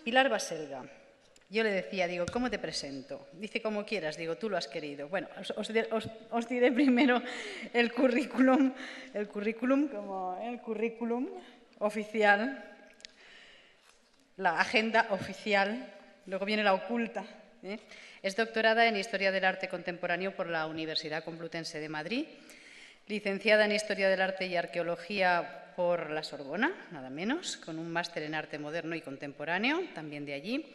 Pilar Baselga. Yo le decía, digo, ¿cómo te presento? Dice, como quieras, digo, tú lo has querido. Bueno, os diré primero el currículum oficial, la agenda oficial, luego viene la oculta. Es doctorada en Historia del Arte Contemporáneo por la Universidad Complutense de Madrid, licenciada en Historia del Arte y Arqueología por la Sorbona, nada menos, con un máster en Arte Moderno y Contemporáneo, también de allí.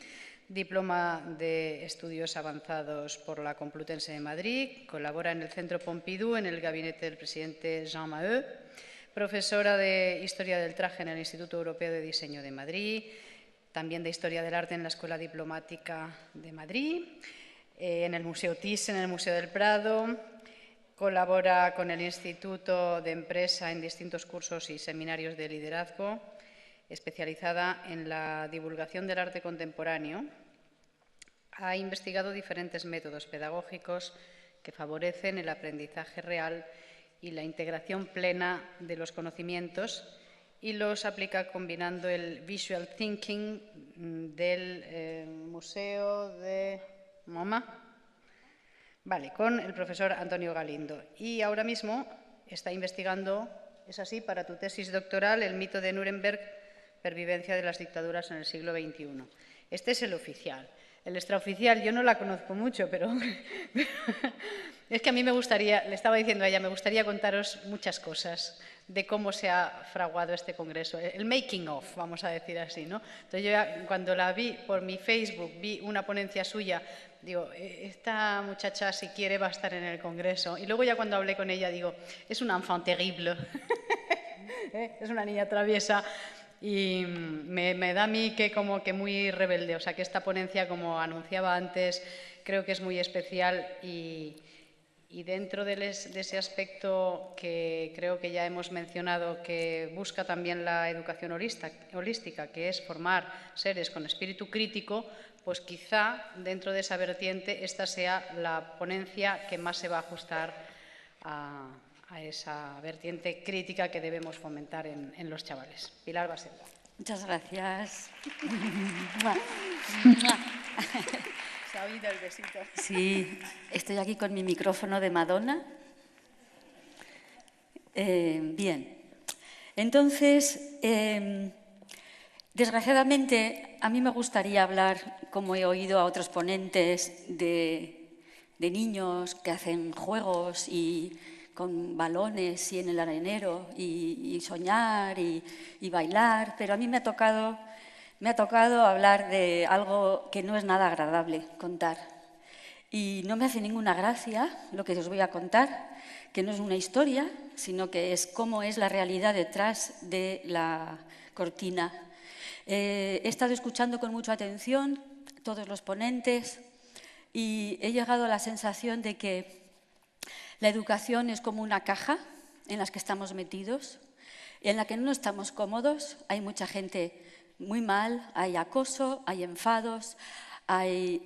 Diploma de Estudios Avanzados por la Complutense de Madrid, colabora en el Centro Pompidou, en el gabinete del presidente Jean Maheu, profesora de Historia del Traje en el Instituto Europeo de Diseño de Madrid, también de Historia del Arte en la Escuela Diplomática de Madrid, en el Museo Thyssen, en el Museo del Prado, colabora con el Instituto de Empresa en distintos cursos y seminarios de liderazgo, especializada en la divulgación del arte contemporáneo. Ha investigado diferentes métodos pedagógicos que favorecen el aprendizaje real y la integración plena de los conocimientos y los aplica combinando el visual thinking del Museo de MoMA, vale, con el profesor Antonio Galindo. Y ahora mismo está investigando, es así, para tu tesis doctoral, el mito de Nuremberg, pervivencia de las dictaduras en el siglo XXI. Este es el oficial. El extraoficial, yo no la conozco mucho, pero es que a mí me gustaría, le estaba diciendo a ella, me gustaría contaros muchas cosas de cómo se ha fraguado este congreso, el making of, vamos a decir así, ¿no? Entonces yo ya, cuando la vi por mi Facebook, vi una ponencia suya, digo, esta muchacha si quiere va a estar en el congreso. Y luego ya cuando hablé con ella digo, es una enfant terrible, es una niña traviesa. Y me da a mí que como que muy rebelde, o sea que esta ponencia, como anunciaba antes, creo que es muy especial y dentro de ese aspecto que creo que ya hemos mencionado, que busca también la educación holística, que es formar seres con espíritu crítico, pues quizá dentro de esa vertiente esta sea la ponencia que más se va a ajustar a esa vertiente crítica que debemos fomentar en los chavales. Pilar Baselga. Muchas gracias. Se ha oído el besito. Sí, estoy aquí con mi micrófono de Madonna. Bien, entonces, desgraciadamente, a mí me gustaría hablar, como he oído a otros ponentes, de niños que hacen juegos y con balones y en el arenero y soñar y bailar, pero a mí me ha tocado hablar de algo que no es nada agradable contar. Y no me hace ninguna gracia lo que os voy a contar, que no es una historia, sino que es cómo es la realidad detrás de la cortina. He estado escuchando con mucha atención todos los ponentes y he llegado a la sensación de que la educación es como una caja en la que estamos metidos, en la que no estamos cómodos, hay mucha gente muy mal, hay acoso, hay enfados, hay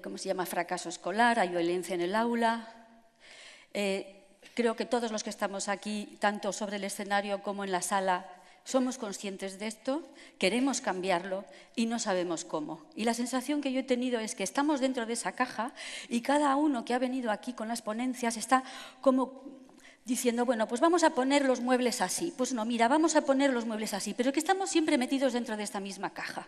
¿cómo se llama? Fracaso escolar, hay violencia en el aula. Creo que todos los que estamos aquí, tanto sobre el escenario como en la sala, somos conscientes de esto, queremos cambiarlo y no sabemos cómo. Y la sensación que yo he tenido es que estamos dentro de esa caja y cada uno que ha venido aquí con las ponencias está como diciendo, bueno, pues vamos a poner los muebles así. Pues no, mira, vamos a poner los muebles así, pero que estamos siempre metidos dentro de esta misma caja.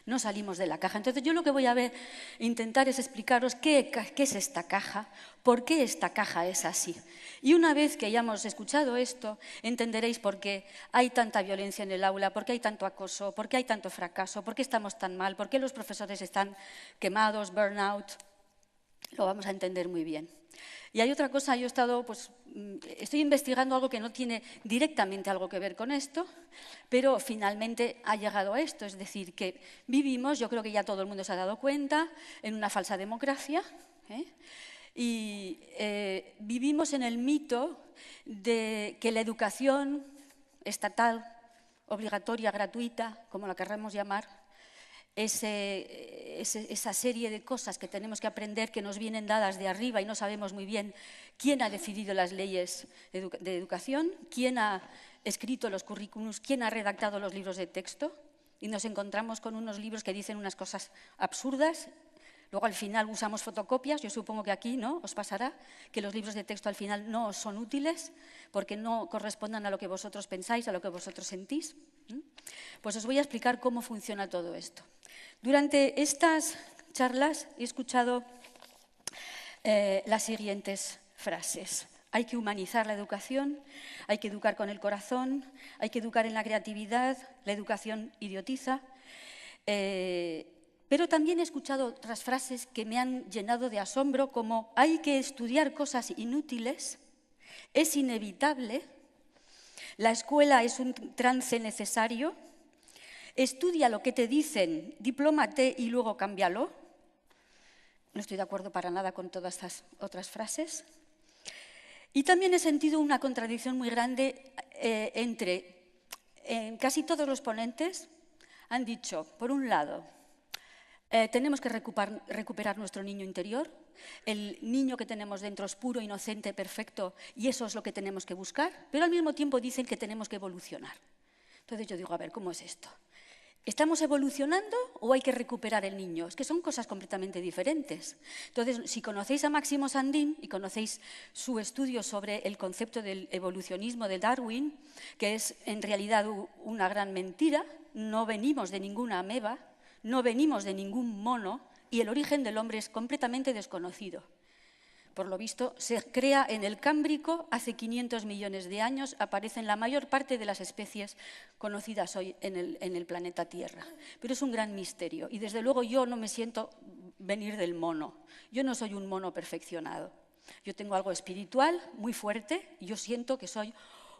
No salimos de la caja. Entonces, yo lo que voy a intentar es explicaros qué es esta caja, por qué esta caja es así. Y una vez que hayamos escuchado esto, entenderéis por qué hay tanta violencia en el aula, por qué hay tanto acoso, por qué hay tanto fracaso, por qué estamos tan mal, por qué los profesores están quemados, burnout. Lo vamos a entender muy bien. Y hay otra cosa, yo estoy investigando algo que no tiene directamente algo que ver con esto, pero finalmente ha llegado a esto, es decir, que vivimos, yo creo que ya todo el mundo se ha dado cuenta, en una falsa democracia, y vivimos en el mito de que la educación estatal, obligatoria, gratuita, como la querramos llamar, esa serie de cosas que tenemos que aprender que nos vienen dadas de arriba y no sabemos muy bien quién ha decidido las leyes de educación, quién ha escrito los currículums, quién ha redactado los libros de texto, y nos encontramos con unos libros que dicen unas cosas absurdas. Luego al final usamos fotocopias, yo supongo que aquí no os pasará, que los libros de texto al final no os son útiles porque no correspondan a lo que vosotros pensáis, a lo que vosotros sentís. Pues os voy a explicar cómo funciona todo esto. Durante estas charlas he escuchado las siguientes frases. Hay que humanizar la educación, hay que educar con el corazón, hay que educar en la creatividad, la educación idiotiza. Pero también he escuchado otras frases que me han llenado de asombro, como hay que estudiar cosas inútiles, es inevitable, la escuela es un trance necesario, estudia lo que te dicen, diplómate y luego cámbialo. No estoy de acuerdo para nada con todas estas otras frases. Y también he sentido una contradicción muy grande entre casi todos los ponentes han dicho, por un lado, tenemos que recuperar nuestro niño interior, el niño que tenemos dentro es puro, inocente, perfecto, y eso es lo que tenemos que buscar, pero al mismo tiempo dicen que tenemos que evolucionar. Entonces yo digo, a ver, ¿cómo es esto? ¿Estamos evolucionando o hay que recuperar el niño? Es que son cosas completamente diferentes. Entonces, si conocéis a Máximo Sandin y conocéis su estudio sobre el concepto del evolucionismo de Darwin, que es en realidad una gran mentira, no venimos de ninguna ameba, no venimos de ningún mono y el origen del hombre es completamente desconocido. Por lo visto, se crea en el Cámbrico, hace 500 millones de años, aparecen la mayor parte de las especies conocidas hoy en el planeta Tierra. Pero es un gran misterio y desde luego yo no me siento venir del mono. Yo no soy un mono perfeccionado. Yo tengo algo espiritual muy fuerte y yo siento que soy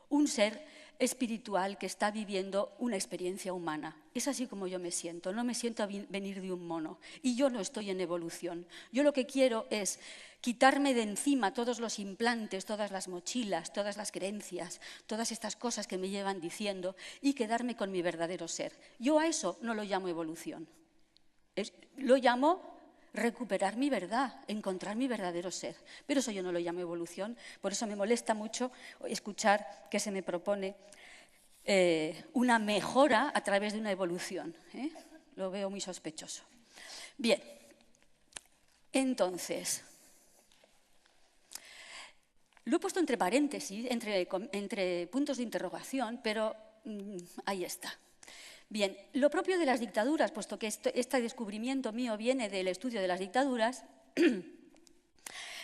un ser espiritual que está viviendo una experiencia humana. Es así como yo me siento, no me siento venir de un mono. Y yo no estoy en evolución. Yo lo que quiero es quitarme de encima todos los implantes, todas las mochilas, todas las creencias, todas estas cosas que me llevan diciendo y quedarme con mi verdadero ser. Yo a eso no lo llamo evolución. Lo llamo recuperar mi verdad, encontrar mi verdadero ser. Pero eso yo no lo llamo evolución, por eso me molesta mucho escuchar que se me propone una mejora a través de una evolución. Lo veo muy sospechoso. Bien, entonces, lo he puesto entre paréntesis, entre puntos de interrogación, pero ahí está. Bien, lo propio de las dictaduras, puesto que este descubrimiento mío viene del estudio de las dictaduras,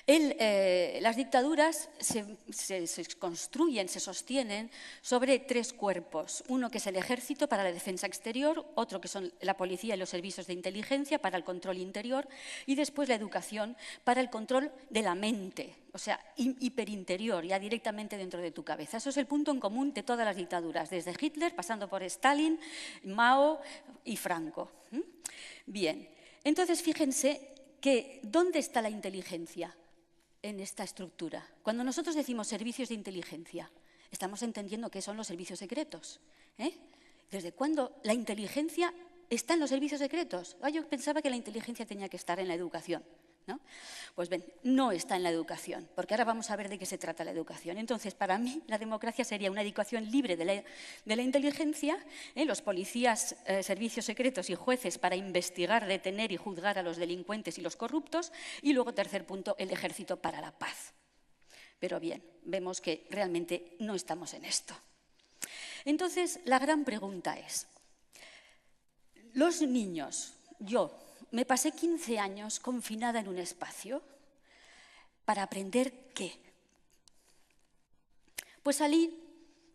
las dictaduras se construyen, se sostienen sobre tres cuerpos. Uno que es el ejército para la defensa exterior, otro que son la policía y los servicios de inteligencia para el control interior y después la educación para el control de la mente, o sea, hiperinterior, ya directamente dentro de tu cabeza. Eso es el punto en común de todas las dictaduras, desde Hitler, pasando por Stalin, Mao y Franco. Bien, entonces fíjense que ¿dónde está la inteligencia en esta estructura? Cuando nosotros decimos servicios de inteligencia, estamos entendiendo qué son los servicios secretos. ¿Desde cuándo la inteligencia está en los servicios secretos? Yo pensaba que la inteligencia tenía que estar en la educación, ¿no? Pues ven, no está en la educación, porque ahora vamos a ver de qué se trata la educación. Entonces, para mí, la democracia sería una educación libre de la inteligencia, los policías, servicios secretos y jueces para investigar, detener y juzgar a los delincuentes y los corruptos, y luego, tercer punto, el ejército para la paz. Pero bien, vemos que realmente no estamos en esto. Entonces, la gran pregunta es, los niños, yo, me pasé 15 años confinada en un espacio para aprender ¿qué? Pues salí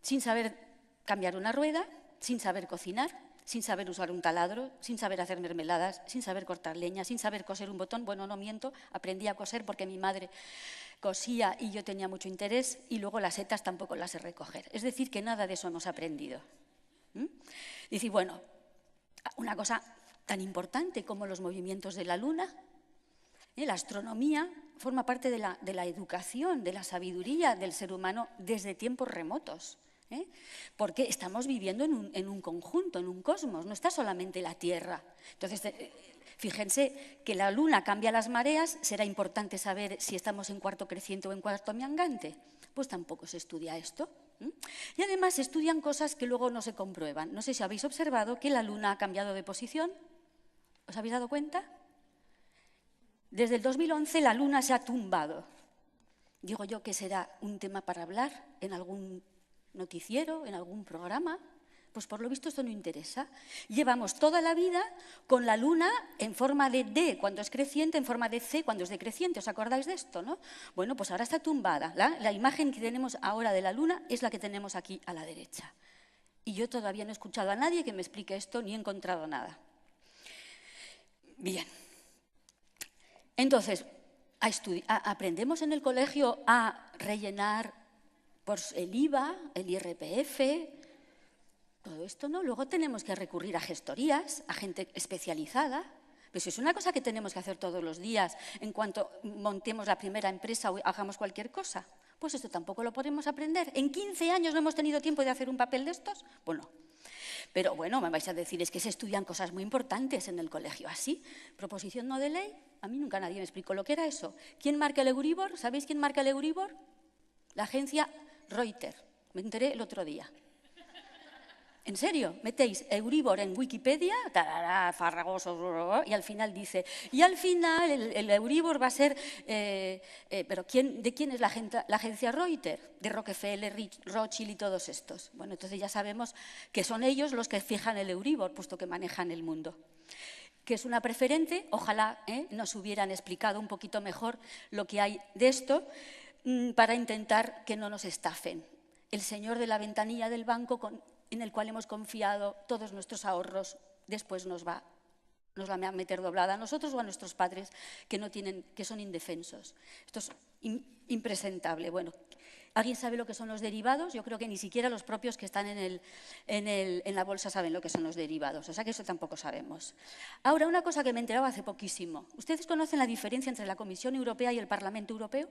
sin saber cambiar una rueda, sin saber cocinar, sin saber usar un taladro, sin saber hacer mermeladas, sin saber cortar leña, sin saber coser un botón. Bueno, no miento, aprendí a coser porque mi madre cosía y yo tenía mucho interés y luego las setas tampoco las sé recoger. Es decir, que nada de eso hemos aprendido. Y decir, bueno, una cosa tan importante como los movimientos de la luna, la astronomía forma parte de la educación, de la sabiduría del ser humano desde tiempos remotos, porque estamos viviendo en un conjunto, en un cosmos, no está solamente la Tierra. Entonces, fíjense que la luna cambia las mareas, será importante saber si estamos en cuarto creciente o en cuarto minguante. Pues tampoco se estudia esto. Y además estudian cosas que luego no se comprueban. No sé si habéis observado que la Luna ha cambiado de posición. ¿Os habéis dado cuenta? Desde el 2011 la Luna se ha tumbado. Digo yo que será un tema para hablar en algún noticiero, en algún programa. Pues por lo visto esto no interesa. Llevamos toda la vida con la Luna en forma de D cuando es creciente, en forma de C cuando es decreciente. ¿Os acordáis de esto, no? Bueno, pues ahora está tumbada. La imagen que tenemos ahora de la Luna es la que tenemos aquí a la derecha. Y yo todavía no he escuchado a nadie que me explique esto ni he encontrado nada. Bien. Entonces, aprendemos en el colegio a rellenar pues, el IVA, el IRPF, todo esto, ¿no? Luego tenemos que recurrir a gestorías, a gente especializada. Pues es una cosa que tenemos que hacer todos los días en cuanto montemos la primera empresa o hagamos cualquier cosa. Pues esto tampoco lo podemos aprender. ¿En 15 años no hemos tenido tiempo de hacer un papel de estos? Bueno. Pero bueno, me vais a decir, es que se estudian cosas muy importantes en el colegio. ¿Así? ¿Proposición no de ley? A mí nunca nadie me explicó lo que era eso. ¿Quién marca el Euribor? ¿Sabéis quién marca el Euribor? La agencia Reuters. Me enteré el otro día. ¿En serio? Metéis Euribor en Wikipedia, tarará, farragoso, y al final dice, y al final el Euribor va a ser, pero ¿de quién es la agencia Reuters? De Rockefeller, Rothschild y todos estos. Bueno, entonces ya sabemos que son ellos los que fijan el Euribor, puesto que manejan el mundo. Que es una preferente, ojalá nos hubieran explicado un poquito mejor lo que hay de esto, para intentar que no nos estafen. El señor de la ventanilla del banco en el cual hemos confiado todos nuestros ahorros, después nos va a meter doblada a nosotros o a nuestros padres que son indefensos. Esto es impresentable. Bueno, ¿alguien sabe lo que son los derivados? Yo creo que ni siquiera los propios que están en la bolsa saben lo que son los derivados, o sea que eso tampoco sabemos. Ahora, una cosa que me he enterado hace poquísimo. ¿Ustedes conocen la diferencia entre la Comisión Europea y el Parlamento Europeo?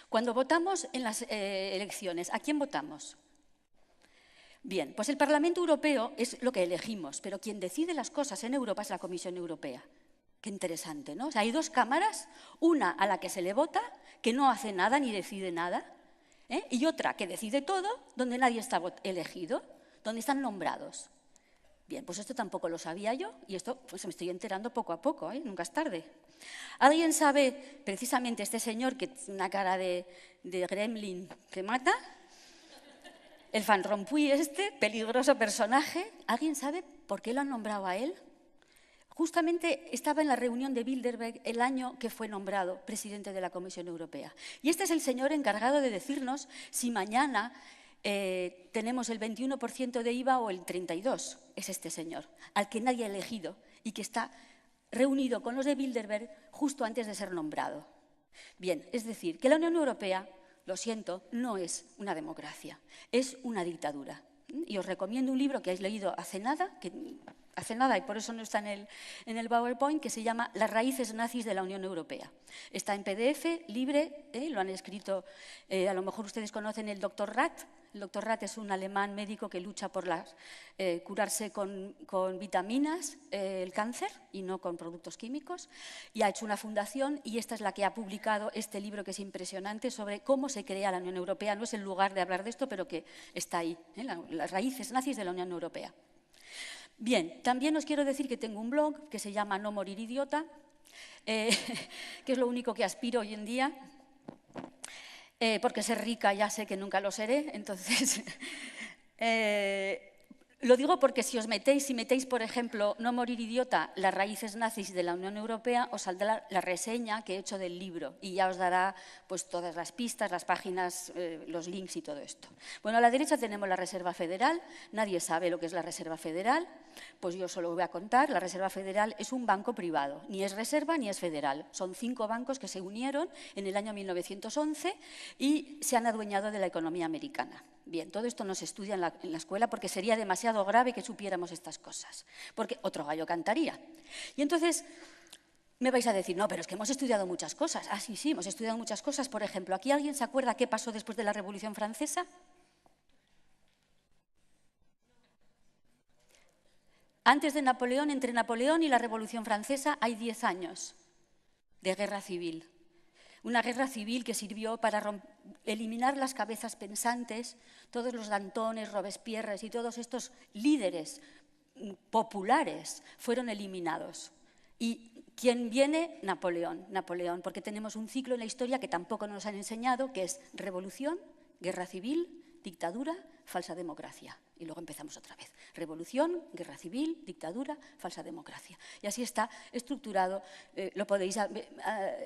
Cuando votamos en las elecciones, ¿a quién votamos? Bien, pues el Parlamento Europeo es lo que elegimos, pero quien decide las cosas en Europa es la Comisión Europea. Qué interesante, ¿no? O sea, hay dos cámaras, una a la que se le vota, que no hace nada ni decide nada, y otra que decide todo, donde nadie está elegido, donde están nombrados. Bien, pues esto tampoco lo sabía yo, y esto pues me estoy enterando poco a poco, nunca es tarde. ¿Alguien sabe, precisamente este señor que tiene una cara de gremlin que mata? El Van Rompuy peligroso personaje, ¿alguien sabe por qué lo han nombrado a él? Justamente estaba en la reunión de Bilderberg el año que fue nombrado presidente de la Comisión Europea. Y este es el señor encargado de decirnos si mañana tenemos el 21% de IVA o el 32%. Es este señor, al que nadie ha elegido y que está reunido con los de Bilderberg justo antes de ser nombrado. Bien, es decir, que la Unión Europea, lo siento, no es una democracia, es una dictadura. Y os recomiendo un libro que habéis leído hace nada y por eso no está en el PowerPoint, que se llama Las raíces nazis de la Unión Europea. Está en PDF, libre, lo han escrito, a lo mejor ustedes conocen el Dr. Rath. El Dr. Rath es un alemán médico que lucha por curarse con vitaminas el cáncer y no con productos químicos, y ha hecho una fundación, y esta es la que ha publicado este libro que es impresionante sobre cómo se crea la Unión Europea. No es el lugar de hablar de esto, pero que está ahí, las raíces nazis de la Unión Europea. Bien, también os quiero decir que tengo un blog que se llama No Morir Idiota, que es lo único que aspiro hoy en día, porque ser rica ya sé que nunca lo seré, entonces lo digo porque si metéis, por ejemplo, No Morir Idiota, las raíces nazis de la Unión Europea, os saldrá la reseña que he hecho del libro y ya os dará pues, todas las pistas, las páginas, los links y todo esto. Bueno, a la derecha tenemos la Reserva Federal. Nadie sabe lo que es la Reserva Federal, pues yo solo voy a contar. La Reserva Federal es un banco privado, ni es reserva ni es federal. Son 5 bancos que se unieron en el año 1911 y se han adueñado de la economía americana. Bien, todo esto no se estudia en la escuela porque sería demasiado grave que supiéramos estas cosas, porque otro gallo cantaría. Y entonces me vais a decir, no, pero es que hemos estudiado muchas cosas. Ah, sí, hemos estudiado muchas cosas. Por ejemplo, ¿aquí alguien se acuerda qué pasó después de la Revolución Francesa? Antes de Napoleón, entre Napoleón y la Revolución Francesa, hay 10 años de guerra civil. Una guerra civil que sirvió para eliminar las cabezas pensantes, todos los Dantones, Robespierres y todos estos líderes populares fueron eliminados. ¿Y quién viene? Napoleón, porque tenemos un ciclo en la historia que tampoco nos han enseñado, que es revolución, guerra civil, dictadura, falsa democracia. Y luego empezamos otra vez. Revolución, guerra civil, dictadura, falsa democracia. Y así está estructurado. Lo podéis,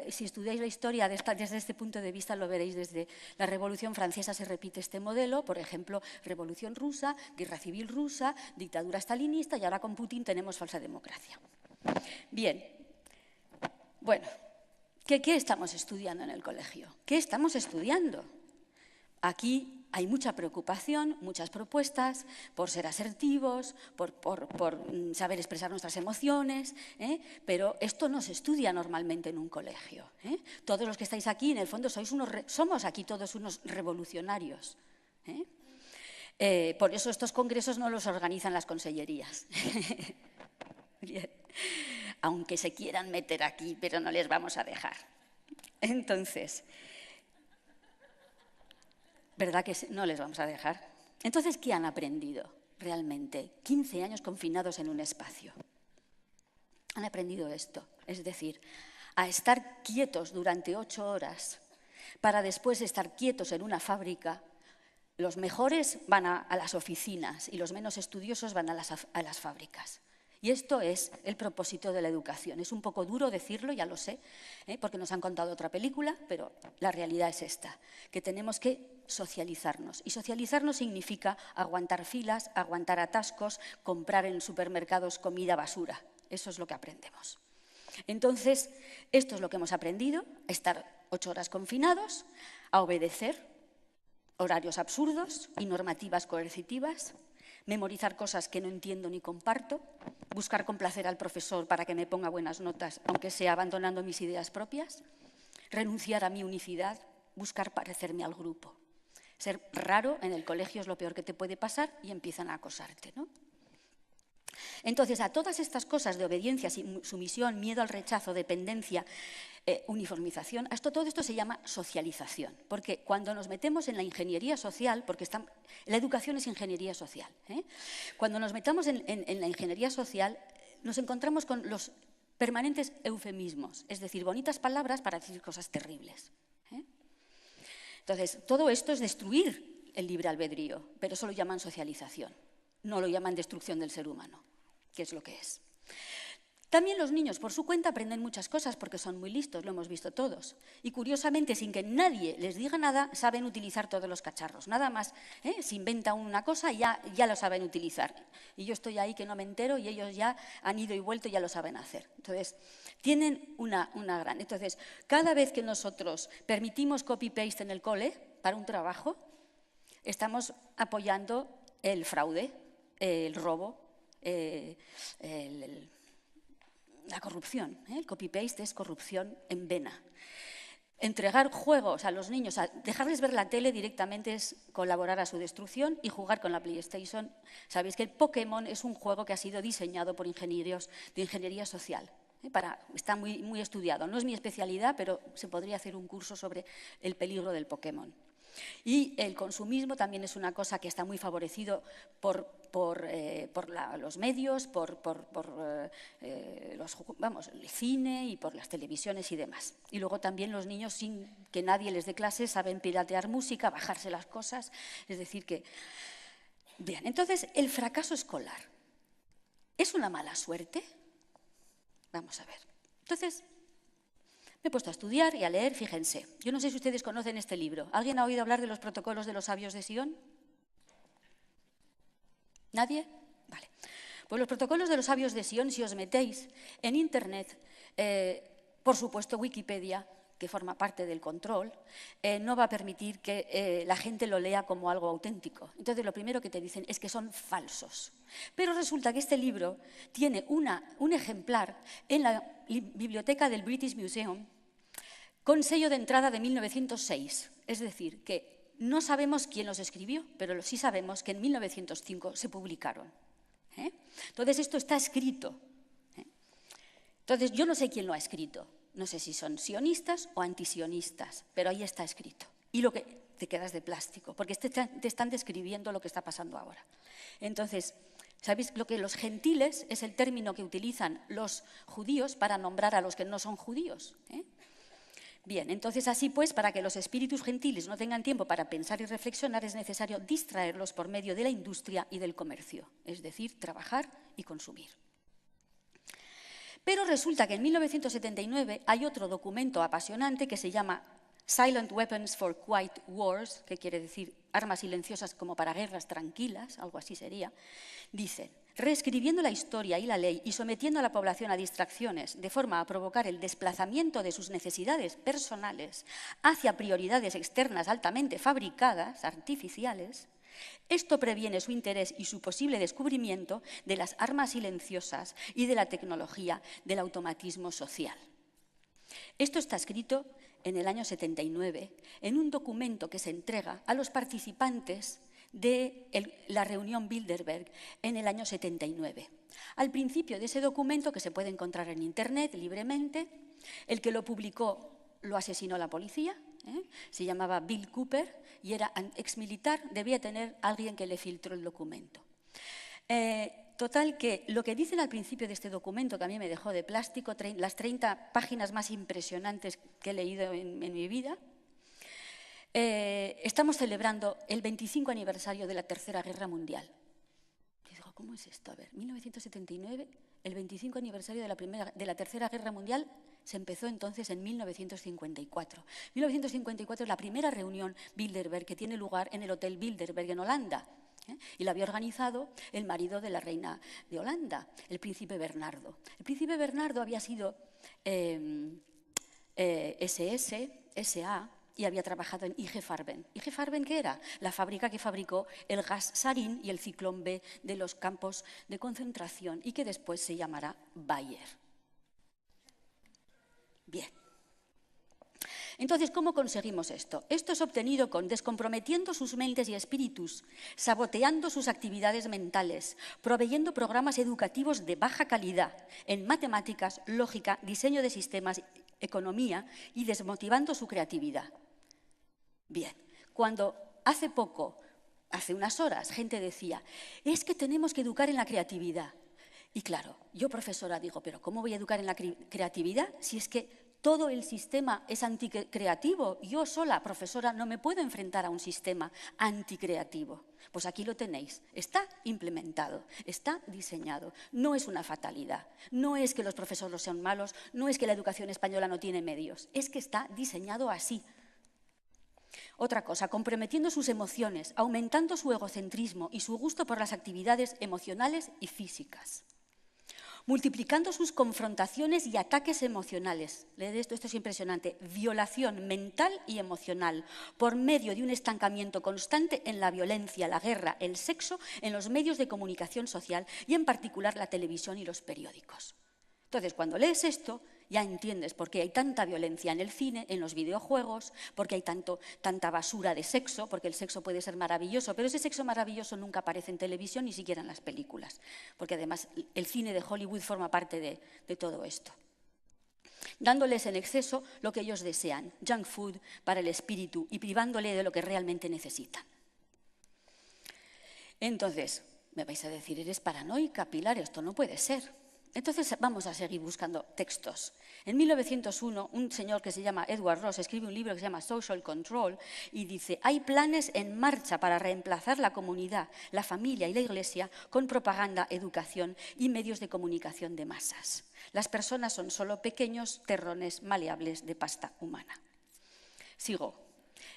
si estudiáis la historia desde este punto de vista, lo veréis desde la Revolución Francesa se repite este modelo. Por ejemplo, Revolución Rusa, guerra civil rusa, dictadura stalinista y ahora con Putin tenemos falsa democracia. Bien. Bueno, ¿qué estamos estudiando en el colegio? ¿Qué estamos estudiando? Aquí hay mucha preocupación, muchas propuestas por ser asertivos, por saber expresar nuestras emociones, pero esto no se estudia normalmente en un colegio. Todos los que estáis aquí, en el fondo, somos aquí todos unos revolucionarios. Por eso estos congresos no los organizan las consellerías. Bien. Aunque se quieran meter aquí, pero no les vamos a dejar. Entonces, ¿verdad que no les vamos a dejar? Entonces, ¿qué han aprendido realmente? 15 años confinados en un espacio. Han aprendido esto, es decir, a estar quietos durante 8 horas para después estar quietos en una fábrica. Los mejores van a las oficinas y los menos estudiosos van a las fábricas. Y esto es el propósito de la educación. Es un poco duro decirlo, ya lo sé, porque nos han contado otra película, pero la realidad es esta, que tenemos que socializarnos. Y socializarnos significa aguantar filas, aguantar atascos, comprar en supermercados comida basura. Eso es lo que aprendemos. Entonces, esto es lo que hemos aprendido, a estar 8 horas confinados, a obedecer horarios absurdos y normativas coercitivas, memorizar cosas que no entiendo ni comparto, buscar complacer al profesor para que me ponga buenas notas, aunque sea abandonando mis ideas propias, renunciar a mi unicidad, buscar parecerme al grupo. Ser raro en el colegio es lo peor que te puede pasar y empiezan a acosarte, ¿no? Entonces, a todas estas cosas de obediencia, sumisión, miedo al rechazo, dependencia, uniformización, todo esto se llama socialización, porque cuando nos metemos en la ingeniería social, porque la educación es ingeniería social, cuando nos metamos en la ingeniería social nos encontramos con los permanentes eufemismos, es decir, bonitas palabras para decir cosas terribles. Entonces, todo esto es destruir el libre albedrío, pero eso lo llaman socialización, no lo llaman destrucción del ser humano, que es lo que es. También los niños, por su cuenta, aprenden muchas cosas porque son muy listos, lo hemos visto todos. Y curiosamente, sin que nadie les diga nada, saben utilizar todos los cacharros. Nada más, se inventa una cosa y ya lo saben utilizar. Y yo estoy ahí que no me entero y ellos ya han ido y vuelto y ya lo saben hacer. Entonces, tienen una gran... Entonces, cada vez que nosotros permitimos copy-paste en el cole para un trabajo, estamos apoyando el fraude, el robo, la corrupción. El copy-paste es corrupción en vena. Entregar juegos a los niños, dejarles ver la tele directamente es colaborar a su destrucción y jugar con la PlayStation. Sabéis que el Pokémon es un juego que ha sido diseñado por ingenieros de ingeniería social. Está muy estudiado. No es mi especialidad, pero se podría hacer un curso sobre el peligro del Pokémon. Y el consumismo también es una cosa que está muy favorecido por los medios, por el cine y por las televisiones y demás. Y luego también los niños, sin que nadie les dé clases, saben piratear música, bajarse las cosas. Es decir que... Bien, entonces, el fracaso escolar, ¿es una mala suerte? Vamos a ver. Entonces... me he puesto a estudiar y a leer, fíjense. Yo no sé si ustedes conocen este libro. ¿Alguien ha oído hablar de los protocolos de los sabios de Sion? ¿Nadie? Vale. Pues los protocolos de los sabios de Sion, si os metéis en Internet, por supuesto Wikipedia, que forma parte del control, no va a permitir que la gente lo lea como algo auténtico. Entonces, lo primero que te dicen es que son falsos. Pero resulta que este libro tiene un ejemplar en la biblioteca del British Museum con sello de entrada de 1906. Es decir, que no sabemos quién los escribió, pero sí sabemos que en 1905 se publicaron. Entonces, esto está escrito. Entonces, yo no sé quién lo ha escrito. No sé si son sionistas o antisionistas, pero ahí está escrito. y lo que te quedas de plástico, porque te están describiendo lo que está pasando ahora. Entonces, ¿sabéis lo que los gentiles es el término que utilizan los judíos para nombrar a los que no son judíos? Bien, entonces así pues, para que los espíritus gentiles no tengan tiempo para pensar y reflexionar, es necesario distraerlos por medio de la industria y del comercio, es decir, trabajar y consumir. Pero resulta que en 1979 hay otro documento apasionante que se llama Silent Weapons for Quiet Wars, que quiere decir armas silenciosas como para guerras tranquilas, algo así sería. Dicen, reescribiendo la historia y la ley y sometiendo a la población a distracciones de forma a provocar el desplazamiento de sus necesidades personales hacia prioridades externas altamente fabricadas, artificiales, esto previene su interés y su posible descubrimiento de las armas silenciosas y de la tecnología del automatismo social. Esto está escrito en el año 79, en un documento que se entrega a los participantes de la reunión Bilderberg en el año 79. Al principio de ese documento, que se puede encontrar en Internet libremente, el que lo publicó lo asesinó la policía, se llamaba Bill Cooper y era exmilitar, debía tener alguien que le filtró el documento. Total que lo que dicen al principio de este documento, que a mí me dejó de plástico, las 30 páginas más impresionantes que he leído en mi vida, estamos celebrando el 25 aniversario de la Tercera Guerra Mundial. Y digo, ¿cómo es esto? A ver, 1979, el 25 aniversario de la Tercera Guerra Mundial se empezó entonces en 1954. 1954 es la primera reunión Bilderberg que tiene lugar en el Hotel Bilderberg en Holanda. Y la había organizado el marido de la reina de Holanda, el príncipe Bernardo. El príncipe Bernardo había sido SA y había trabajado en IG Farben. ¿IG Farben qué era? La fábrica que fabricó el gas sarín y el ciclón B de los campos de concentración y que después se llamará Bayer. Bien. Entonces, ¿cómo conseguimos esto? Esto es obtenido descomprometiendo sus mentes y espíritus, saboteando sus actividades mentales, proveyendo programas educativos de baja calidad en matemáticas, lógica, diseño de sistemas, economía y desmotivando su creatividad. Bien, cuando hace unas horas, gente decía, es que tenemos que educar en la creatividad. Y claro, yo profesora digo, ¿pero cómo voy a educar en la creatividad si es que todo el sistema es anticreativo? Yo sola, profesora, no me puedo enfrentar a un sistema anticreativo. Pues aquí lo tenéis, está implementado, está diseñado, no es una fatalidad, no es que los profesores sean malos, no es que la educación española no tiene medios, es que está diseñado así. Otra cosa, comprometiendo sus emociones, aumentando su egocentrismo y su gusto por las actividades emocionales y físicas. Multiplicando sus confrontaciones y ataques emocionales. Leed esto es impresionante. Violación mental y emocional por medio de un estancamiento constante en la violencia, la guerra, el sexo, en los medios de comunicación social y en particular la televisión y los periódicos. Entonces, cuando lees esto, ya entiendes por qué hay tanta violencia en el cine, en los videojuegos, por qué hay tanta basura de sexo, porque el sexo puede ser maravilloso, pero ese sexo maravilloso nunca aparece en televisión, ni siquiera en las películas, porque además el cine de Hollywood forma parte de todo esto. Dándoles en exceso lo que ellos desean, junk food para el espíritu, y privándole de lo que realmente necesitan. Entonces, me vais a decir, eres paranoica, Pilar, esto no puede ser. Entonces vamos a seguir buscando textos. En 1901, un señor que se llama Edward Ross escribe un libro que se llama Social Control y dice, hay planes en marcha para reemplazar la comunidad, la familia y la iglesia con propaganda, educación y medios de comunicación de masas. Las personas son solo pequeños terrones maleables de pasta humana. Sigo.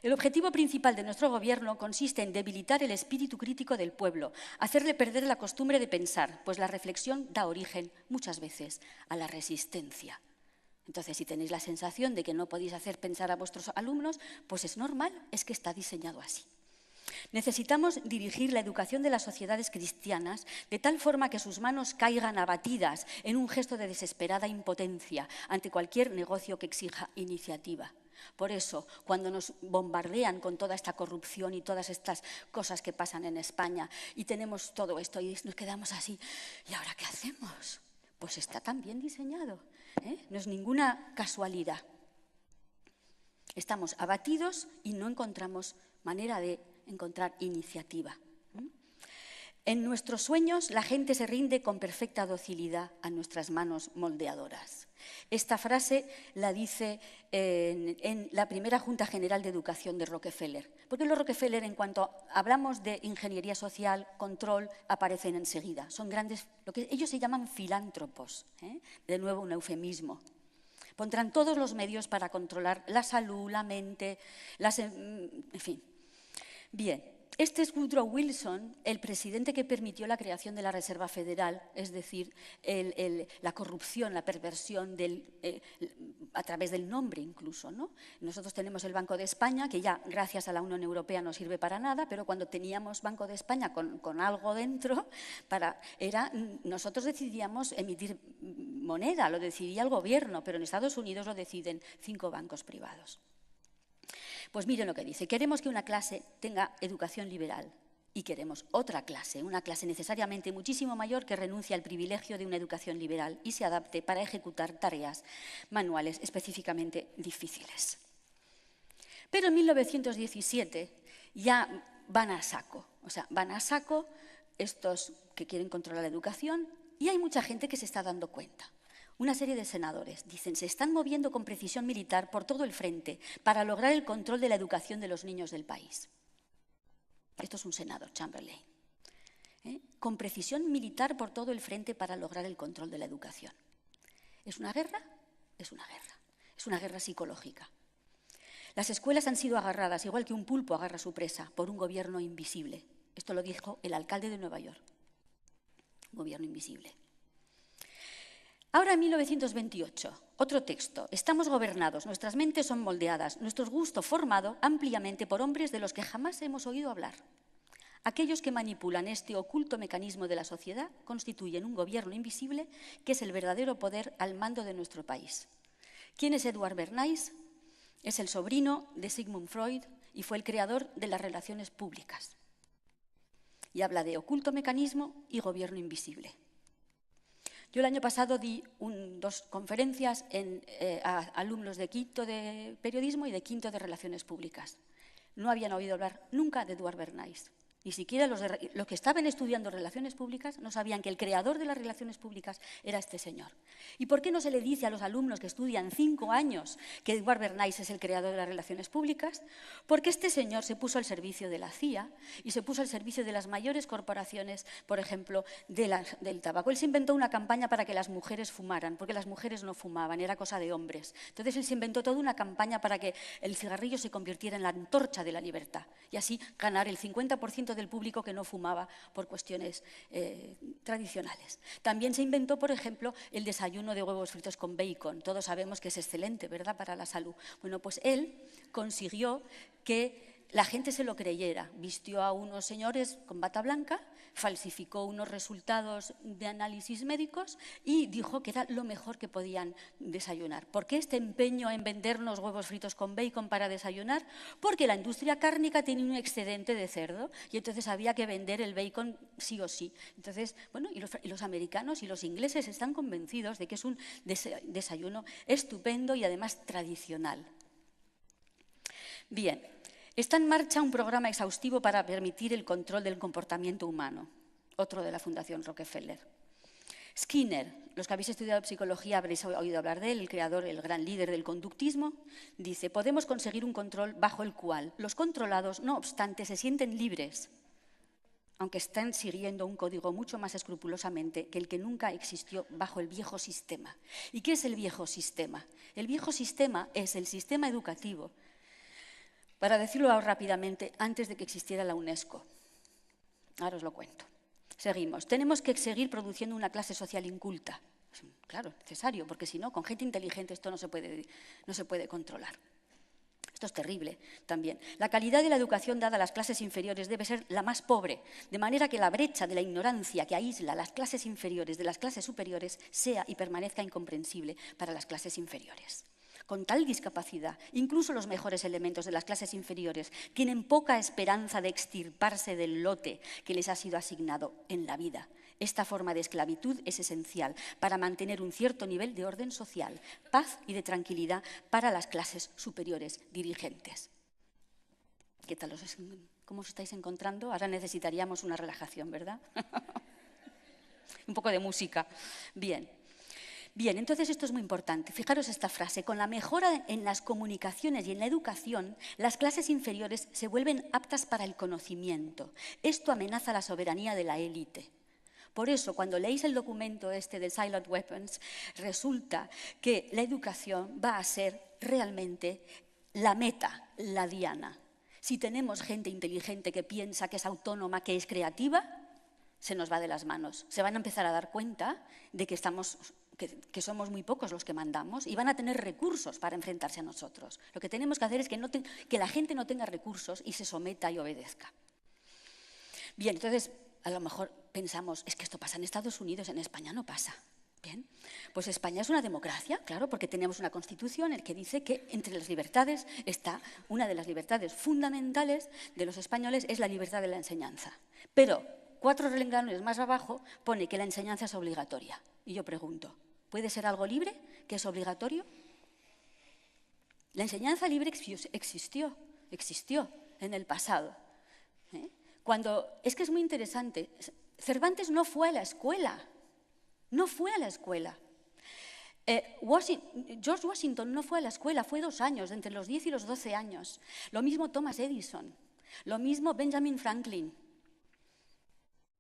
El objetivo principal de nuestro gobierno consiste en debilitar el espíritu crítico del pueblo, hacerle perder la costumbre de pensar, pues la reflexión da origen, muchas veces, a la resistencia. Entonces, si tenéis la sensación de que no podéis hacer pensar a vuestros alumnos, pues es normal, es que está diseñado así. Necesitamos dirigir la educación de las sociedades cristianas de tal forma que sus manos caigan abatidas en un gesto de desesperada impotencia ante cualquier negocio que exija iniciativa. Por eso, cuando nos bombardean con toda esta corrupción y todas estas cosas que pasan en España y tenemos todo esto y nos quedamos así, ¿y ahora qué hacemos? Pues está tan bien diseñado, ¿eh? No es ninguna casualidad. Estamos abatidos y no encontramos manera de encontrar iniciativa. En nuestros sueños la gente se rinde con perfecta docilidad a nuestras manos moldeadoras. Esta frase la dice en la primera Junta General de Educación de Rockefeller. Porque los Rockefeller, en cuanto hablamos de ingeniería social, control, aparecen enseguida. Son grandes, lo que ellos se llaman filántropos, de nuevo un eufemismo. Pondrán todos los medios para controlar la salud, la mente, en fin. Bien. Este es Woodrow Wilson, el presidente que permitió la creación de la Reserva Federal, es decir, la corrupción, la perversión a través del nombre incluso, ¿no? Nosotros tenemos el Banco de España, que ya gracias a la Unión Europea no sirve para nada, pero cuando teníamos Banco de España con algo dentro, nosotros decidíamos emitir moneda, lo decidía el gobierno, pero en Estados Unidos lo deciden 5 bancos privados. Pues miren lo que dice, queremos que una clase tenga educación liberal y queremos otra clase, una clase necesariamente muchísimo mayor que renuncie al privilegio de una educación liberal y se adapte para ejecutar tareas manuales específicamente difíciles. Pero en 1917 ya van a saco, estos que quieren controlar la educación y hay mucha gente que se está dando cuenta. Una serie de senadores dicen, se están moviendo con precisión militar por todo el frente para lograr el control de la educación de los niños del país. Esto es un senador, Chamberlain. Con precisión militar por todo el frente para lograr el control de la educación. ¿Es una guerra? Es una guerra. Es una guerra psicológica. Las escuelas han sido agarradas, igual que un pulpo agarra su presa, por un gobierno invisible. Esto lo dijo el alcalde de Nueva York. Un gobierno invisible. Ahora en 1928, otro texto. Estamos gobernados, nuestras mentes son moldeadas, nuestro gusto formado ampliamente por hombres de los que jamás hemos oído hablar. Aquellos que manipulan este oculto mecanismo de la sociedad constituyen un gobierno invisible que es el verdadero poder al mando de nuestro país. ¿Quién es Edward Bernays? Es el sobrino de Sigmund Freud y fue el creador de las relaciones públicas. Y habla de oculto mecanismo y gobierno invisible. Yo el año pasado di 2 conferencias a alumnos de quinto de periodismo y de quinto de relaciones públicas. No habían oído hablar nunca de Edward Bernays. Ni siquiera los que estaban estudiando relaciones públicas no sabían que el creador de las relaciones públicas era este señor. ¿Y por qué no se le dice a los alumnos que estudian 5 años que Edward Bernays es el creador de las relaciones públicas? Porque este señor se puso al servicio de la CIA y se puso al servicio de las mayores corporaciones, por ejemplo, del tabaco. Él se inventó una campaña para que las mujeres fumaran, porque las mujeres no fumaban, era cosa de hombres. Entonces él se inventó toda una campaña para que el cigarrillo se convirtiera en la antorcha de la libertad y así ganar el 50% del público que no fumaba por cuestiones tradicionales. También se inventó, por ejemplo, el desayuno de huevos fritos con bacon. Todos sabemos que es excelente, ¿verdad?, para la salud. Bueno, pues él consiguió que la gente se lo creyera. Vistió a unos señores con bata blanca, falsificó unos resultados de análisis médicos y dijo que era lo mejor que podían desayunar. ¿Por qué este empeño en vendernos huevos fritos con bacon para desayunar? Porque la industria cárnica tiene un excedente de cerdo y entonces había que vender el bacon sí o sí. Entonces, bueno, y los americanos y los ingleses están convencidos de que es un desayuno estupendo y además tradicional. Bien. Está en marcha un programa exhaustivo para permitir el control del comportamiento humano, otro de la Fundación Rockefeller. Skinner, los que habéis estudiado psicología habréis oído hablar de él, el creador, el gran líder del conductismo, dice, podemos conseguir un control bajo el cual los controlados, no obstante, se sienten libres, aunque estén siguiendo un código mucho más escrupulosamente que el que nunca existió bajo el viejo sistema. ¿Y qué es el viejo sistema? El viejo sistema es el sistema educativo. Para decirlo rápidamente, antes de que existiera la UNESCO. Ahora os lo cuento. Seguimos. Tenemos que seguir produciendo una clase social inculta. Claro, necesario, porque si no, con gente inteligente esto no se puede controlar. Esto es terrible también. La calidad de la educación dada a las clases inferiores debe ser la más pobre, de manera que la brecha de la ignorancia que aísla las clases inferiores de las clases superiores sea y permanezca incomprensible para las clases inferiores. Con tal discapacidad, incluso los mejores elementos de las clases inferiores tienen poca esperanza de extirparse del lote que les ha sido asignado en la vida. Esta forma de esclavitud es esencial para mantener un cierto nivel de orden social, paz y de tranquilidad para las clases superiores dirigentes. ¿Qué tal? ¿Cómo os estáis encontrando? Ahora necesitaríamos una relajación, ¿verdad? Un poco de música. Bien. Bien, entonces esto es muy importante. Fijaros esta frase. Con la mejora en las comunicaciones y en la educación, las clases inferiores se vuelven aptas para el conocimiento. Esto amenaza la soberanía de la élite. Por eso, cuando leéis el documento este de Silent Weapons, resulta que la educación va a ser realmente la meta, la diana. Si tenemos gente inteligente que piensa, que es autónoma, que es creativa, se nos va de las manos. Se van a empezar a dar cuenta de que que somos muy pocos los que mandamos y van a tener recursos para enfrentarse a nosotros. Lo que tenemos que hacer es que la gente no tenga recursos y se someta y obedezca. Bien, entonces, a lo mejor pensamos, es que esto pasa en Estados Unidos, en España no pasa. Bien, pues España es una democracia, claro, porque tenemos una constitución en la que dice que entre las libertades está una de las libertades fundamentales de los españoles es la libertad de la enseñanza. Pero 4 renglones más abajo pone que la enseñanza es obligatoria. Y yo pregunto, ¿puede ser algo libre que es obligatorio? La enseñanza libre existió en el pasado. Es que es muy interesante. Cervantes no fue a la escuela. George Washington no fue a la escuela, fue 2 años, entre los 10 y los 12 años. Lo mismo Thomas Edison, lo mismo Benjamin Franklin.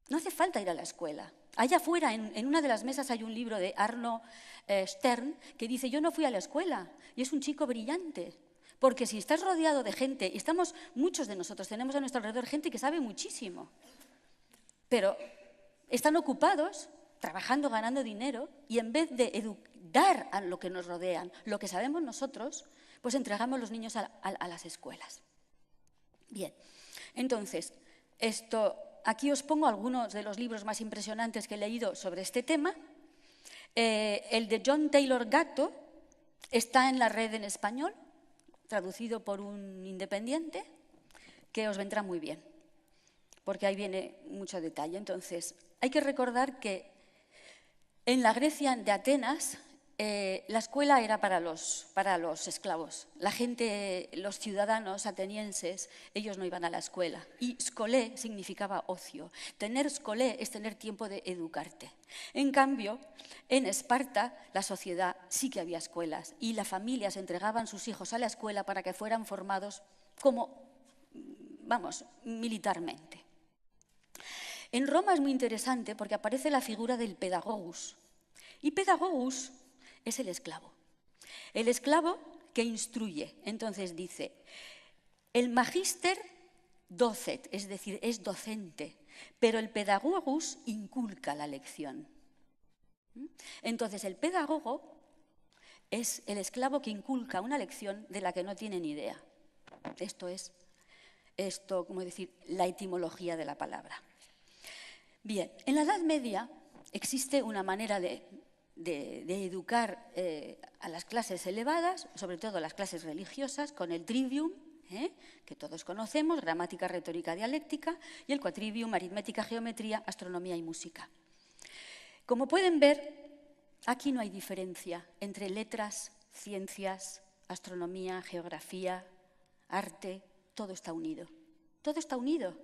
No hace falta ir a la escuela. Allá afuera, en una de las mesas, hay un libro de Arno Stern que dice, yo no fui a la escuela, y es un chico brillante. Porque si estás rodeado de gente, y muchos de nosotros tenemos a nuestro alrededor gente que sabe muchísimo, pero están ocupados trabajando, ganando dinero, y en vez de dar a lo que nos rodean, lo que sabemos nosotros, pues entregamos los niños a las escuelas. Bien, entonces, aquí os pongo algunos de los libros más impresionantes que he leído sobre este tema. El de John Taylor Gatto está en la red en español, traducido por un independiente, que os vendrá muy bien, porque ahí viene mucho detalle. Entonces, hay que recordar que en la Grecia de Atenas, la escuela era para los esclavos. La gente, los ciudadanos atenienses, ellos no iban a la escuela. Y scolé significaba ocio. Tener scolé es tener tiempo de educarte. En cambio, en Esparta, la sociedad sí que había escuelas y las familias entregaban sus hijos a la escuela para que fueran formados militarmente. En Roma es muy interesante porque aparece la figura del pedagogus. Y pedagogus es el esclavo. El esclavo que instruye. Entonces dice, el magister docet, es decir, es docente, pero el pedagogus inculca la lección. Entonces el pedagogo es el esclavo que inculca una lección de la que no tiene ni idea. Esto es, la etimología de la palabra. Bien, en la Edad Media existe una manera de educar a las clases elevadas, sobre todo a las clases religiosas, con el trivium, que todos conocemos, gramática, retórica, dialéctica, y el quadrivium, aritmética, geometría, astronomía y música. Como pueden ver, aquí no hay diferencia entre letras, ciencias, astronomía, geografía, arte, todo está unido. Todo está unido.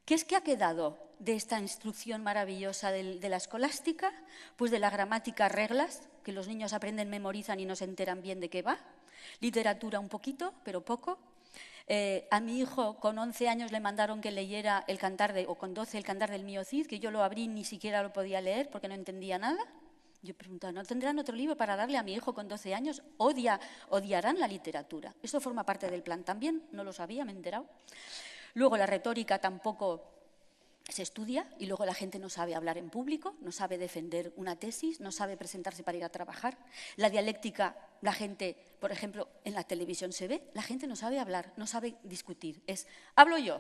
¿Qué es que ha quedado de esta instrucción maravillosa de la escolástica? Pues de la gramática, reglas, que los niños aprenden, memorizan y no se enteran bien de qué va. Literatura un poquito, pero poco. A mi hijo con 11 años le mandaron que leyera o con 12 el Cantar del Mío Cid, que yo lo abrí y ni siquiera lo podía leer porque no entendía nada. Yo preguntaba, ¿no tendrán otro libro para darle a mi hijo con 12 años? Odiarán la literatura. Eso forma parte del plan también, no lo sabía, me he enterado. Luego la retórica tampoco se estudia y luego la gente no sabe hablar en público, no sabe defender una tesis, no sabe presentarse para ir a trabajar. La dialéctica, la gente, por ejemplo, en la televisión se ve, la gente no sabe hablar, no sabe discutir. Es, hablo yo.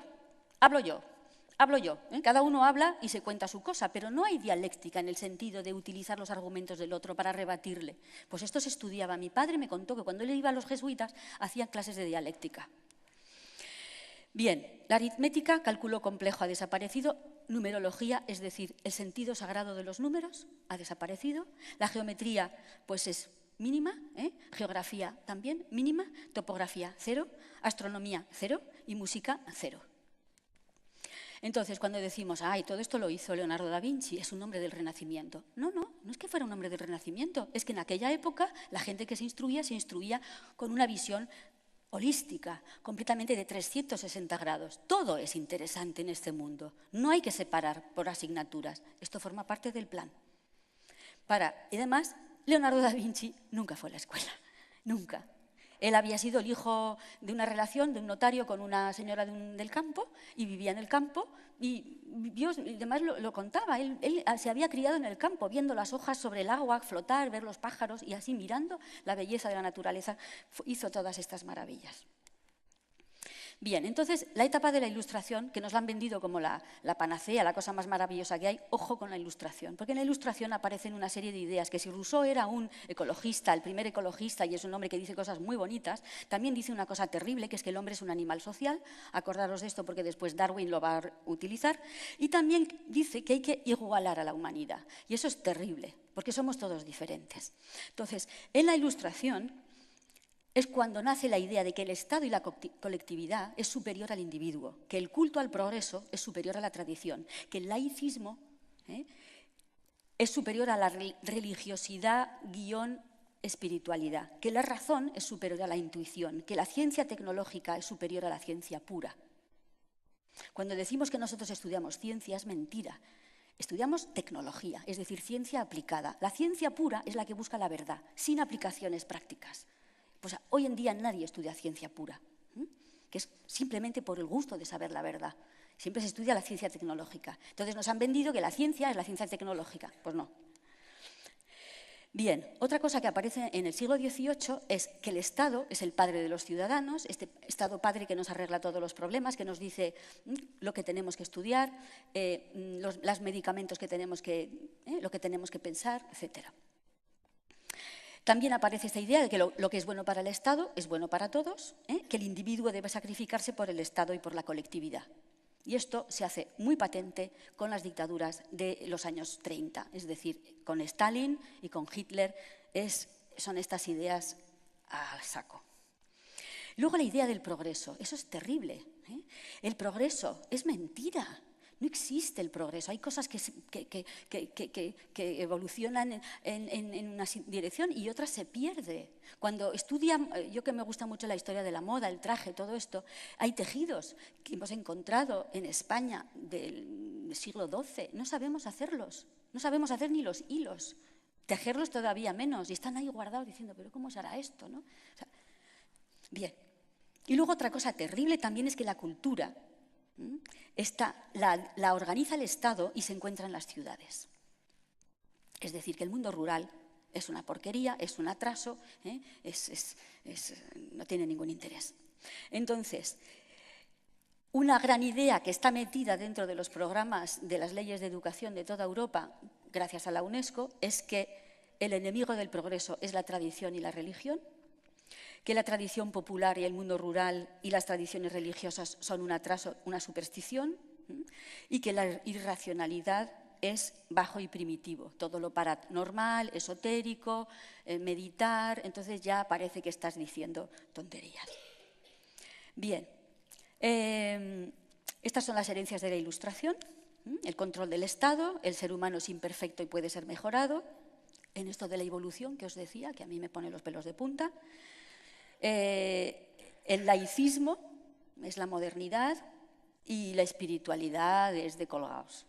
Cada uno habla y se cuenta su cosa, pero no hay dialéctica en el sentido de utilizar los argumentos del otro para rebatirle. Pues esto se estudiaba. Mi padre me contó que cuando él iba a los jesuitas hacían clases de dialéctica. Bien, la aritmética, cálculo complejo, ha desaparecido. numerología, es decir, el sentido sagrado de los números ha desaparecido, la geometría pues es mínima, geografía también mínima, topografía 0, astronomía 0 y música 0. Entonces, cuando decimos, ay, todo esto lo hizo Leonardo da Vinci, es un hombre del Renacimiento. No es que fuera un hombre del Renacimiento, es que en aquella época la gente que se instruía con una visión holística, completamente de 360 grados. Todo es interesante en este mundo. No hay que separar por asignaturas. Esto forma parte del plan. Y además, Leonardo da Vinci nunca fue a la escuela. Nunca. Él había sido el hijo de una relación, de un notario con una señora del campo, y vivía en el campo, y además lo contaba. Él se había criado en el campo, viendo las hojas sobre el agua flotar, ver los pájaros, y así mirando la belleza de la naturaleza, hizo todas estas maravillas. Bien, entonces, la etapa de la Ilustración, que nos la han vendido como la panacea, la cosa más maravillosa que hay, ojo con la Ilustración, porque en la Ilustración aparecen una serie de ideas que si Rousseau era un ecologista, el primer ecologista, y es un hombre que dice cosas muy bonitas, también dice una cosa terrible, que es que el hombre es un animal social, acordaros de esto porque después Darwin lo va a utilizar, y también dice que hay que igualar a la humanidad, y eso es terrible, porque somos todos diferentes. Entonces, en la Ilustración es cuando nace la idea de que el Estado y la colectividad es superior al individuo, que el culto al progreso es superior a la tradición, que el laicismo es superior a la religiosidad / espiritualidad, que la razón es superior a la intuición, que la ciencia tecnológica es superior a la ciencia pura. Cuando decimos que nosotros estudiamos ciencia es mentira. Estudiamos tecnología, es decir, ciencia aplicada. La ciencia pura es la que busca la verdad, sin aplicaciones prácticas. Pues hoy en día nadie estudia ciencia pura, que es simplemente por el gusto de saber la verdad. Siempre se estudia la ciencia tecnológica. Entonces nos han vendido que la ciencia es la ciencia tecnológica. Pues no. Bien, otra cosa que aparece en el siglo XVIII es que el Estado es el padre de los ciudadanos, este Estado padre que nos arregla todos los problemas, que nos dice lo que tenemos que estudiar, los medicamentos que tenemos lo que tenemos que pensar, etcétera. También aparece esta idea de que lo que es bueno para el Estado es bueno para todos, que el individuo debe sacrificarse por el Estado y por la colectividad. Y esto se hace muy patente con las dictaduras de los años 30, es decir, con Stalin y con Hitler son estas ideas al saco. Luego la idea del progreso, eso es terrible. El progreso es mentira. No existe el progreso, hay cosas que evolucionan en una dirección y otras se pierden. Cuando estudian, yo que me gusta mucho la historia de la moda, el traje, todo esto, hay tejidos que hemos encontrado en España del siglo XII, no sabemos hacerlos, no sabemos hacer ni los hilos, tejerlos todavía menos, y están ahí guardados diciendo, pero ¿cómo se hará esto? ¿No? O sea, bien, y luego otra cosa terrible también es que la cultura la organiza el Estado y se encuentra en las ciudades. Es decir, que el mundo rural es una porquería, es un atraso, no tiene ningún interés. Entonces, una gran idea que está metida dentro de los programas de las leyes de educación de toda Europa, gracias a la UNESCO, es que el enemigo del progreso es la tradición y la religión, que la tradición popular y el mundo rural y las tradiciones religiosas son un atraso, una superstición, y que la irracionalidad es bajo y primitivo, todo lo paranormal, esotérico, meditar, entonces ya parece que estás diciendo tonterías. Bien, estas son las herencias de la Ilustración, el control del Estado, el ser humano es imperfecto y puede ser mejorado, en esto de la evolución que os decía, que a mí me pone los pelos de punta. El laicismo es la modernidad y la espiritualidad es de colgados.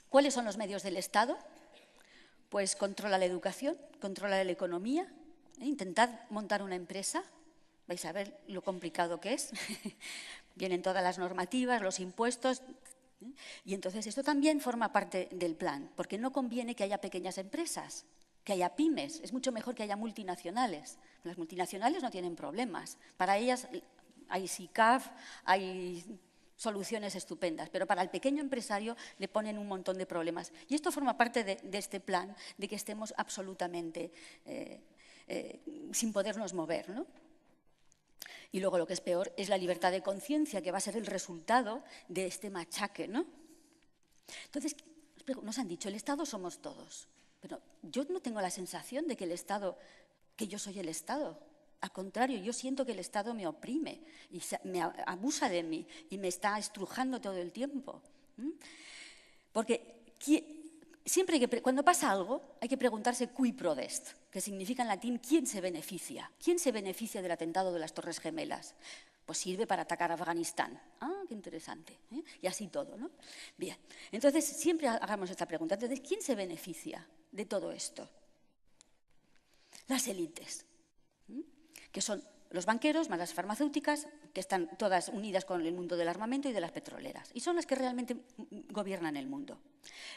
¿Cuáles son los medios del Estado? Pues controla la educación, controla la economía. Intentad montar una empresa, vais a ver lo complicado que es. Vienen todas las normativas, los impuestos. Y entonces esto también forma parte del plan, porque no conviene que haya pequeñas empresas, que haya pymes, es mucho mejor que haya multinacionales. Las multinacionales no tienen problemas, para ellas hay SICAF, hay soluciones estupendas, pero para el pequeño empresario le ponen un montón de problemas. Y esto forma parte de este plan, de que estemos absolutamente sin podernos mover, ¿no? Y luego lo que es peor es la libertad de conciencia, que va a ser el resultado de este machaque, ¿no? Entonces, nos han dicho, el Estado somos todos. Pero yo no tengo la sensación de que el Estado, que yo soy el Estado. Al contrario, yo siento que el Estado me oprime y me abusa de mí y me está estrujando todo el tiempo. Porque siempre cuando pasa algo hay que preguntarse cui prodest, que significa en latín quién se beneficia. ¿Quién se beneficia del atentado de las Torres Gemelas? Pues sirve para atacar a Afganistán. Ah, qué interesante. Y así todo, ¿no? Bien, entonces siempre hagamos esta pregunta. Entonces, ¿quién se beneficia de todo esto? Las élites, que son los banqueros más las farmacéuticas, que están todas unidas con el mundo del armamento y de las petroleras. Y son las que realmente gobiernan el mundo.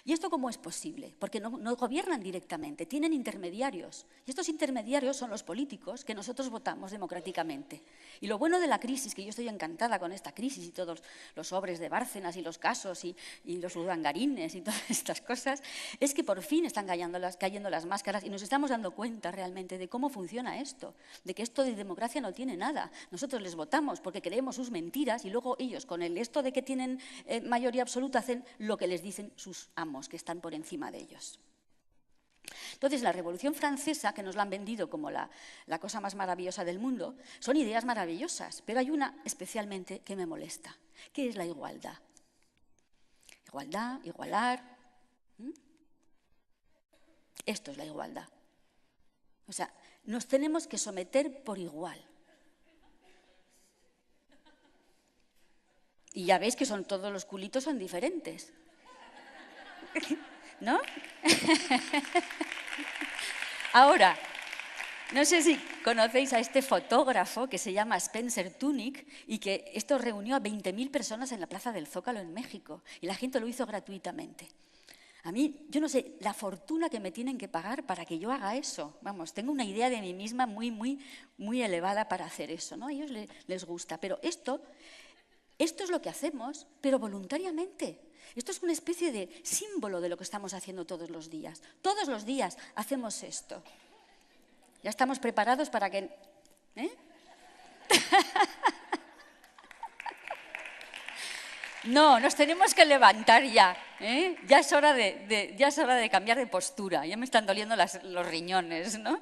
¿Y esto cómo es posible? Porque no gobiernan directamente, tienen intermediarios. Y estos intermediarios son los políticos que nosotros votamos democráticamente. Y lo bueno de la crisis, que yo estoy encantada con esta crisis y todos los sobres de Bárcenas y los casos y los urdangarines y todas estas cosas, es que por fin están cayendo las máscaras y nos estamos dando cuenta realmente de cómo funciona esto, de que esto de democracia no tiene nada. Nosotros les votamos porque creemos sus mentiras y luego ellos, con esto de que tienen mayoría absoluta, hacen lo que les dicen sus amos, que están por encima de ellos. Entonces, la Revolución Francesa, que nos la han vendido como la cosa más maravillosa del mundo, son ideas maravillosas, pero hay una especialmente que me molesta, que es la igualdad. Igualdad, igualar. Esto es la igualdad. O sea, nos tenemos que someter por igual. Y ya veis que todos los culitos son diferentes. ¿No? Ahora, no sé si conocéis a este fotógrafo que se llama Spencer Tunick y que esto reunió a 20.000 personas en la Plaza del Zócalo en México y la gente lo hizo gratuitamente. A mí, yo no sé, la fortuna que me tienen que pagar para que yo haga eso. Vamos, tengo una idea de mí misma muy elevada para hacer eso, ¿no? A ellos les gusta, pero esto es lo que hacemos, pero voluntariamente. Esto es una especie de símbolo de lo que estamos haciendo todos los días. Todos los días hacemos esto. Ya estamos preparados para que... No, nos tenemos que levantar ya. Ya es hora de cambiar de postura. Ya me están doliendo los riñones, ¿no?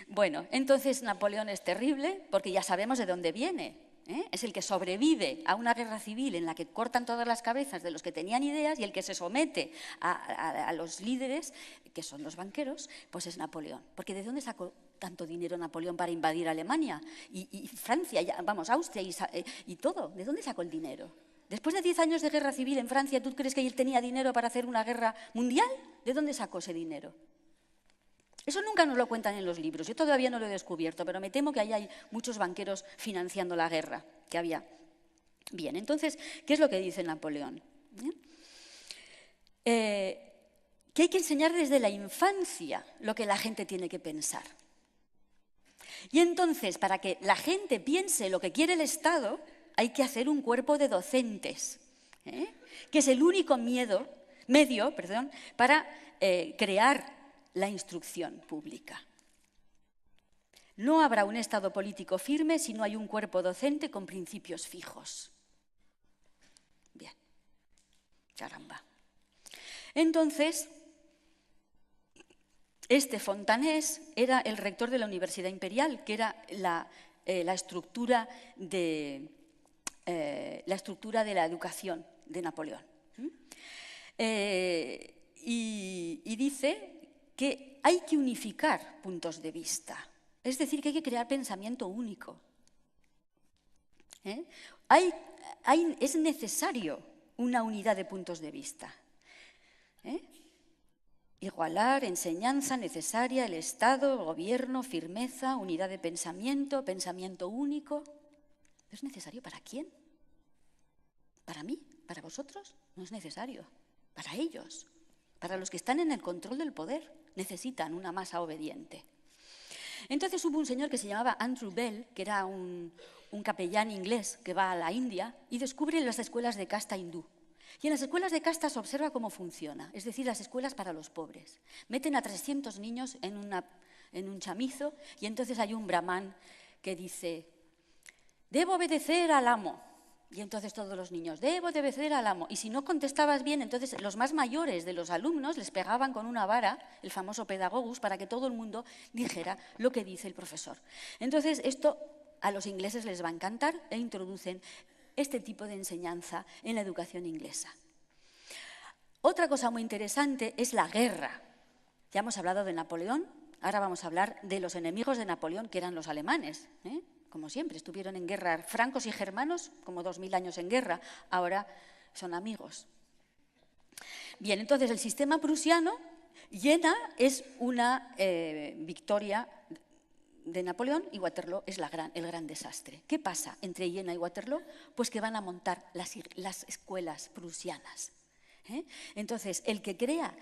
Bueno, entonces Napoleón es terrible porque ya sabemos de dónde viene. Es el que sobrevive a una guerra civil en la que cortan todas las cabezas de los que tenían ideas y el que se somete a los líderes, que son los banqueros, pues es Napoleón. Porque ¿de dónde sacó tanto dinero Napoleón para invadir Alemania y Francia, Austria y todo? ¿De dónde sacó el dinero? Después de 10 años de guerra civil en Francia, ¿tú crees que él tenía dinero para hacer una guerra mundial? ¿De dónde sacó ese dinero? Eso nunca nos lo cuentan en los libros. Yo todavía no lo he descubierto, pero me temo que ahí hay muchos banqueros financiando la guerra que había. Bien, entonces, ¿qué es lo que dice Napoleón? Que hay que enseñar desde la infancia lo que la gente tiene que pensar. Y entonces, para que la gente piense lo que quiere el Estado, hay que hacer un cuerpo de docentes, que es el único medio para crear la instrucción pública. No habrá un Estado político firme si no hay un cuerpo docente con principios fijos. Bien, caramba. Entonces, este Fontanés era el rector de la Universidad Imperial, que era la estructura de la educación de Napoleón. Y dice que hay que unificar puntos de vista, es decir, que hay que crear pensamiento único. Es necesario una unidad de puntos de vista. Igualar, enseñanza necesaria, el Estado, el gobierno, firmeza, unidad de pensamiento, pensamiento único. ¿Es necesario para quién? ¿Para mí? ¿Para vosotros? No es necesario. Para ellos, para los que están en el control del poder, necesitan una masa obediente. Entonces hubo un señor que se llamaba Andrew Bell, que era un capellán inglés que va a la India y descubre las escuelas de casta hindú. Y en las escuelas de casta se observa cómo funciona, es decir, las escuelas para los pobres. Meten a 300 niños en un chamizo y entonces hay un brahman que dice: debo obedecer al amo. Y entonces todos los niños, debo obedecer al amo. Y si no contestabas bien, entonces los más mayores de los alumnos les pegaban con una vara, el famoso pedagogus, para que todo el mundo dijera lo que dice el profesor. Entonces esto a los ingleses les va a encantar e introducen este tipo de enseñanza en la educación inglesa. Otra cosa muy interesante es la guerra. Ya hemos hablado de Napoleón, ahora vamos a hablar de los enemigos de Napoleón, que eran los alemanes, ¿eh? Como siempre, estuvieron en guerra francos y germanos, como 2000 años en guerra, ahora son amigos. Bien, entonces el sistema prusiano, Jena es una victoria de Napoleón y Waterloo es el gran desastre. ¿Qué pasa entre Jena y Waterloo? Pues que van a montar las escuelas prusianas. Entonces, el que crea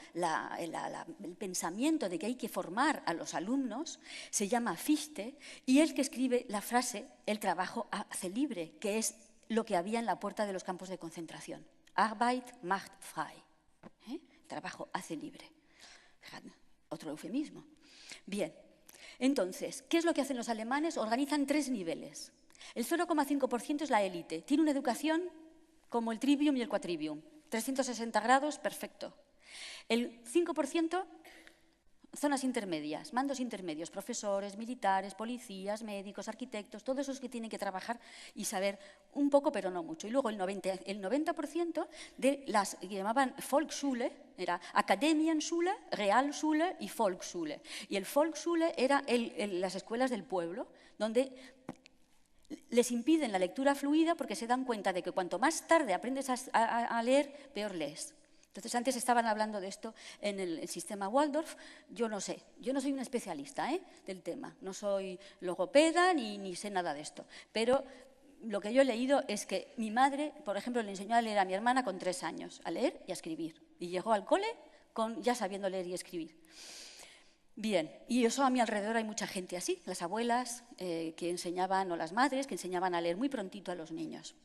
el pensamiento de que hay que formar a los alumnos se llama Fichte, y el que escribe la frase, el trabajo hace libre, que es lo que había en la puerta de los campos de concentración. Arbeit macht frei. Trabajo hace libre. Fíjate, otro eufemismo. Bien, entonces, ¿qué es lo que hacen los alemanes? Organizan 3 niveles. El 0,5% es la élite. Tiene una educación como el trivium y el quadrivium. 360 grados, perfecto. El 5%, zonas intermedias, mandos intermedios, profesores, militares, policías, médicos, arquitectos, todos esos que tienen que trabajar y saber un poco, pero no mucho. Y luego el 90% de las que llamaban Volksschule, era Akademienschule, Realschule y Volksschule. Y el Volksschule era las escuelas del pueblo, donde les impiden la lectura fluida porque se dan cuenta de que cuanto más tarde aprendes a leer, peor lees. Entonces, antes estaban hablando de esto en el sistema Waldorf. Yo no sé, yo no soy una especialista del tema, no soy logopeda ni sé nada de esto, pero lo que yo he leído es que mi madre, por ejemplo, le enseñó a leer a mi hermana con 3 años, a leer y a escribir, y llegó al cole ya sabiendo leer y escribir. Bien, y eso a mi alrededor hay mucha gente así, las abuelas que enseñaban, o las madres que enseñaban a leer muy prontito a los niños.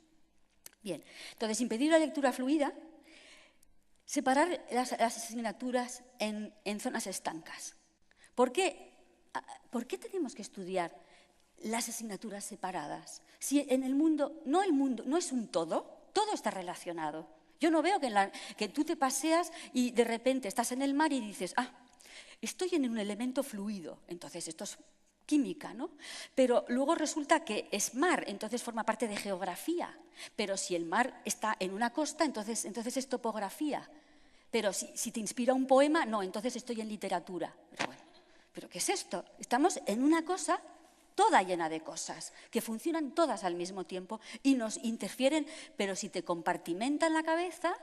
Bien, entonces impedir la lectura fluida, separar las asignaturas en zonas estancas. ¿Por qué tenemos que estudiar las asignaturas separadas? Si en el mundo no es un todo está relacionado. Yo no veo que tú te paseas y de repente estás en el mar y dices, estoy en un elemento fluido, entonces esto es química, ¿no? Pero luego resulta que es mar, entonces forma parte de geografía. Pero si el mar está en una costa, entonces es topografía. Pero si te inspira un poema, no, entonces estoy en literatura. Pero bueno, ¿pero qué es esto? Estamos en una cosa toda llena de cosas, que funcionan todas al mismo tiempo y nos interfieren, pero si te compartimentan la cabeza,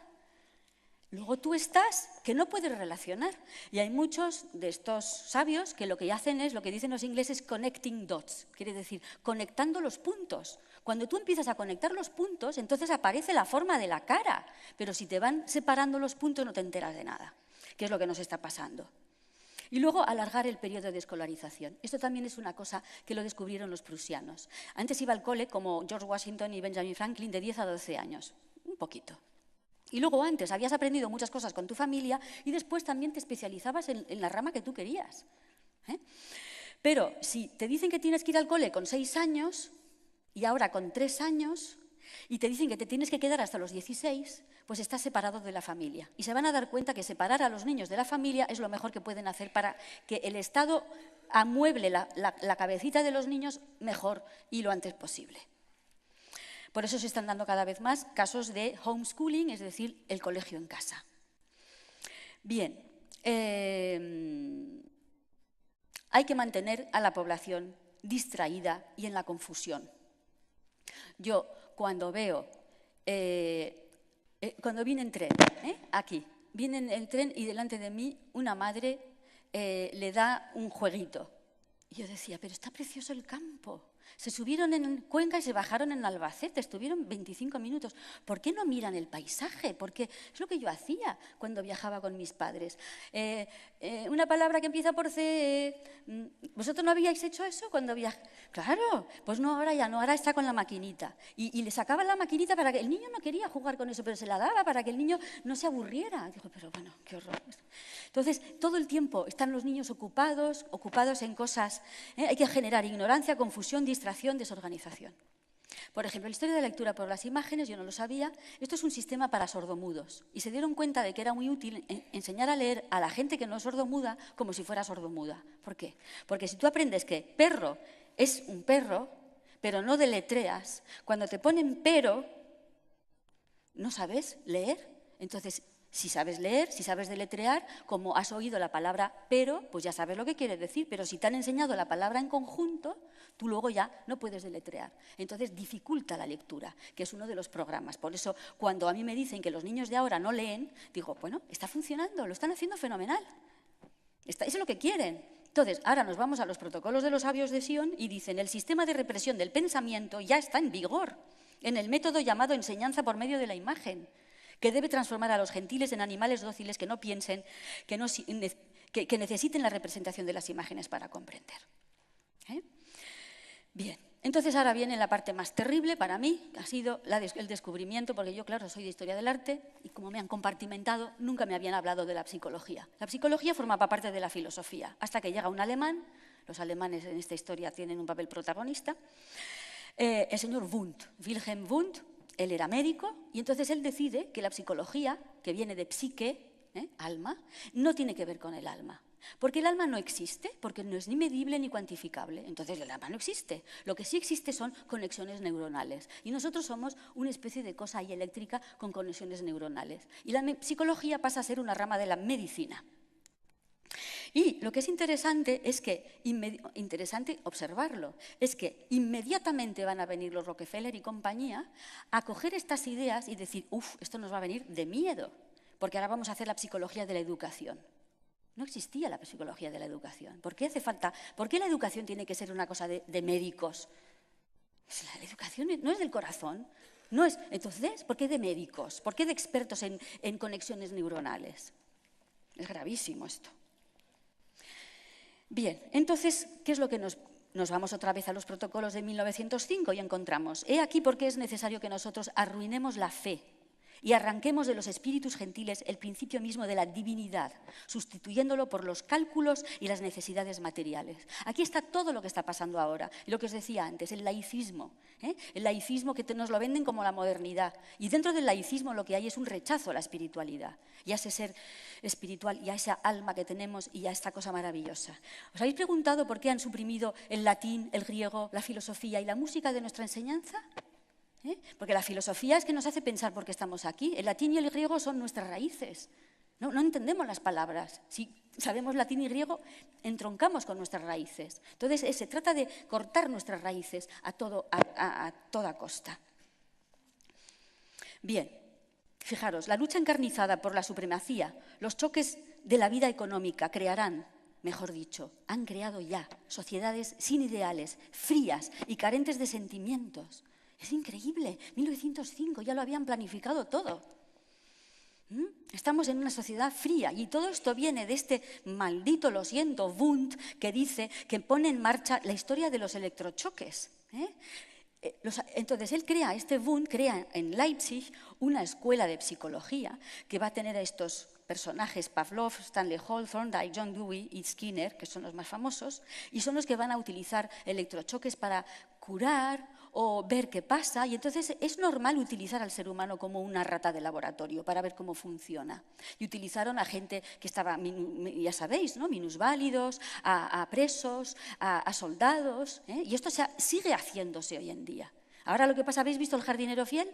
luego tú estás que no puedes relacionar. Y hay muchos de estos sabios que lo que hacen es, lo que dicen los ingleses, connecting dots, quiere decir, conectando los puntos. Cuando tú empiezas a conectar los puntos, entonces aparece la forma de la cara, pero si te van separando los puntos no te enteras de nada, que es lo que nos está pasando. Y luego alargar el periodo de escolarización. Esto también es una cosa que lo descubrieron los prusianos. Antes iba al cole, como George Washington y Benjamin Franklin, de 10 a 12 años, un poquito. Y luego antes habías aprendido muchas cosas con tu familia y después también te especializabas en la rama que tú querías. Pero si te dicen que tienes que ir al cole con 6 años y ahora con 3 años y te dicen que te tienes que quedar hasta los 16, pues estás separado de la familia. Y se van a dar cuenta que separar a los niños de la familia es lo mejor que pueden hacer para que el Estado amueble la cabecita de los niños mejor y lo antes posible. Por eso se están dando cada vez más casos de homeschooling, es decir, el colegio en casa. Bien, hay que mantener a la población distraída y en la confusión. Yo cuando veo, cuando viene en tren, aquí, viene en el tren y delante de mí una madre le da un jueguito. Y yo decía, pero está precioso el campo. Se subieron en Cuenca y se bajaron en Albacete, estuvieron 25 minutos. ¿Por qué no miran el paisaje? Porque es lo que yo hacía cuando viajaba con mis padres. Una palabra que empieza por C. ¿Vosotros no habíais hecho eso cuando viajáis? Claro, pues no, ahora ya no, ahora está con la maquinita. Y le sacaban la maquinita para que el niño no quería jugar con eso, pero se la daba para que el niño no se aburriera. Digo, pero bueno, qué horror. Entonces, todo el tiempo están los niños ocupados en cosas. Hay que generar ignorancia, confusión, distracción, desorganización. Por ejemplo, la historia de la lectura por las imágenes, yo no lo sabía, esto es un sistema para sordomudos. Y se dieron cuenta de que era muy útil enseñar a leer a la gente que no es sordomuda como si fuera sordomuda. ¿Por qué? Porque si tú aprendes que perro es un perro, pero no deletreas, cuando te ponen pero, no sabes leer. Entonces, si sabes leer, si sabes deletrear, como has oído la palabra pero, pues ya sabes lo que quiere decir. Pero si te han enseñado la palabra en conjunto, tú luego ya no puedes deletrear. Entonces, dificulta la lectura, que es uno de los programas. Por eso, cuando a mí me dicen que los niños de ahora no leen, digo, bueno, está funcionando, lo están haciendo fenomenal. Eso es lo que quieren. Entonces, ahora nos vamos a los protocolos de los sabios de Sion y dicen, el sistema de represión del pensamiento ya está en vigor, en el método llamado enseñanza por medio de la imagen, que debe transformar a los gentiles en animales dóciles que no piensen, que necesiten la representación de las imágenes para comprender. Bien, entonces ahora viene la parte más terrible para mí, que ha sido el descubrimiento, porque yo, claro, soy de historia del arte y como me han compartimentado, nunca me habían hablado de la psicología. La psicología formaba parte de la filosofía, hasta que llega un alemán, los alemanes en esta historia tienen un papel protagonista, el señor Wundt, Wilhelm Wundt. Él era médico y entonces él decide que la psicología, que viene de psique, alma, no tiene que ver con el alma. Porque el alma no existe, porque no es ni medible ni cuantificable. Entonces el alma no existe. Lo que sí existe son conexiones neuronales. Y nosotros somos una especie de cosa ahí eléctrica con conexiones neuronales. Y la psicología pasa a ser una rama de la medicina. Y lo que es interesante es que, interesante observarlo, es que inmediatamente van a venir los Rockefeller y compañía a coger estas ideas y decir, esto nos va a venir de miedo, porque ahora vamos a hacer la psicología de la educación. No existía la psicología de la educación. ¿Por qué hace falta? ¿Por qué la educación tiene que ser una cosa de médicos? La educación no es del corazón. No es, entonces, ¿por qué de médicos? ¿Por qué de expertos en conexiones neuronales? Es gravísimo esto. Bien, entonces, ¿qué es lo que nos vamos otra vez a los protocolos de 1905 y encontramos? He aquí por qué es necesario que nosotros arruinemos la fe y arranquemos de los espíritus gentiles el principio mismo de la divinidad, sustituyéndolo por los cálculos y las necesidades materiales. Aquí está todo lo que está pasando ahora, lo que os decía antes, el laicismo. El laicismo que nos lo venden como la modernidad. Y dentro del laicismo lo que hay es un rechazo a la espiritualidad, y a ese ser espiritual, y a esa alma que tenemos, y a esta cosa maravillosa. ¿Os habéis preguntado por qué han suprimido el latín, el griego, la filosofía y la música de nuestra enseñanza? Porque la filosofía es que nos hace pensar por qué estamos aquí. El latín y el griego son nuestras raíces. No entendemos las palabras. Si sabemos latín y griego, entroncamos con nuestras raíces. Entonces, se trata de cortar nuestras raíces a toda costa. Bien, fijaros, la lucha encarnizada por la supremacía, los choques de la vida económica crearán, mejor dicho, han creado ya sociedades sin ideales, frías y carentes de sentimientos. Es increíble, 1905, ya lo habían planificado todo. Estamos en una sociedad fría y todo esto viene de este maldito, lo siento, Wundt, que dice que pone en marcha la historia de los electrochoques. Entonces, Wundt crea en Leipzig una escuela de psicología que va a tener a estos personajes, Pavlov, Stanley Hall, Thorndike, John Dewey y Skinner, que son los más famosos, y son los que van a utilizar electrochoques para curar o ver qué pasa, y entonces es normal utilizar al ser humano como una rata de laboratorio para ver cómo funciona. Y utilizaron a gente que estaba, ya sabéis, ¿no? Minusválidos, a presos, a soldados, y esto sigue haciéndose hoy en día. Ahora lo que pasa, ¿habéis visto El jardinero fiel?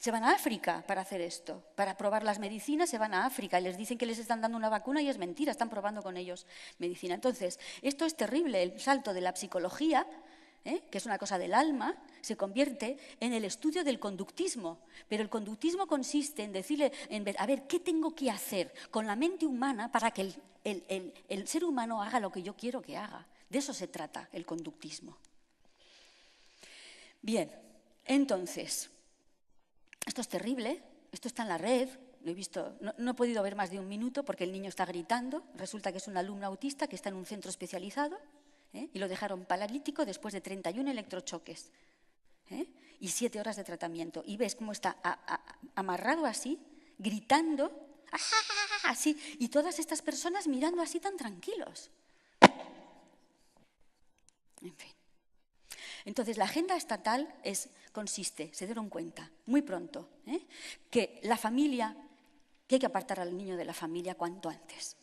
Se van a África para hacer esto, para probar las medicinas se van a África y les dicen que les están dando una vacuna y es mentira, están probando con ellos medicina. Entonces, esto es terrible, el salto de la psicología, que es una cosa del alma, se convierte en el estudio del conductismo. Pero el conductismo consiste en decirle, a ver, ¿qué tengo que hacer con la mente humana para que el ser humano haga lo que yo quiero que haga? De eso se trata el conductismo. Bien, entonces, esto es terrible, esto está en la red, lo he visto, no he podido ver más de un minuto porque el niño está gritando, resulta que es un alumno autista que está en un centro especializado, y lo dejaron paralítico después de 31 electrochoques y 7 horas de tratamiento. Y ves cómo está amarrado así, gritando, así, y todas estas personas mirando así tan tranquilos. En fin. Entonces, la agenda estatal consiste, se dieron cuenta muy pronto, que la familia, que hay que apartar al niño de la familia cuanto antes,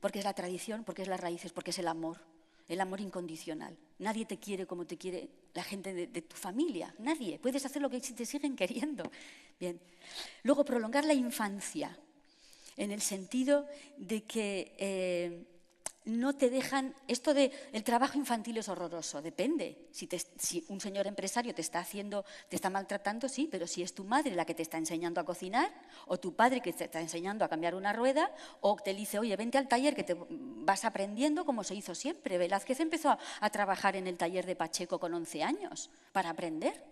porque es la tradición, porque es las raíces, porque es el amor incondicional. Nadie te quiere como te quiere la gente de tu familia, nadie. Puedes hacer lo que te siguen queriendo. Bien. Luego, prolongar la infancia, en el sentido de que no te dejan... Esto de el trabajo infantil es horroroso, depende. Si un señor empresario te está maltratando, sí, pero si es tu madre la que te está enseñando a cocinar, o tu padre que te está enseñando a cambiar una rueda, o te dice, oye, vente al taller que te vas aprendiendo como se hizo siempre. Velázquez empezó a trabajar en el taller de Pacheco con 11 años para aprender.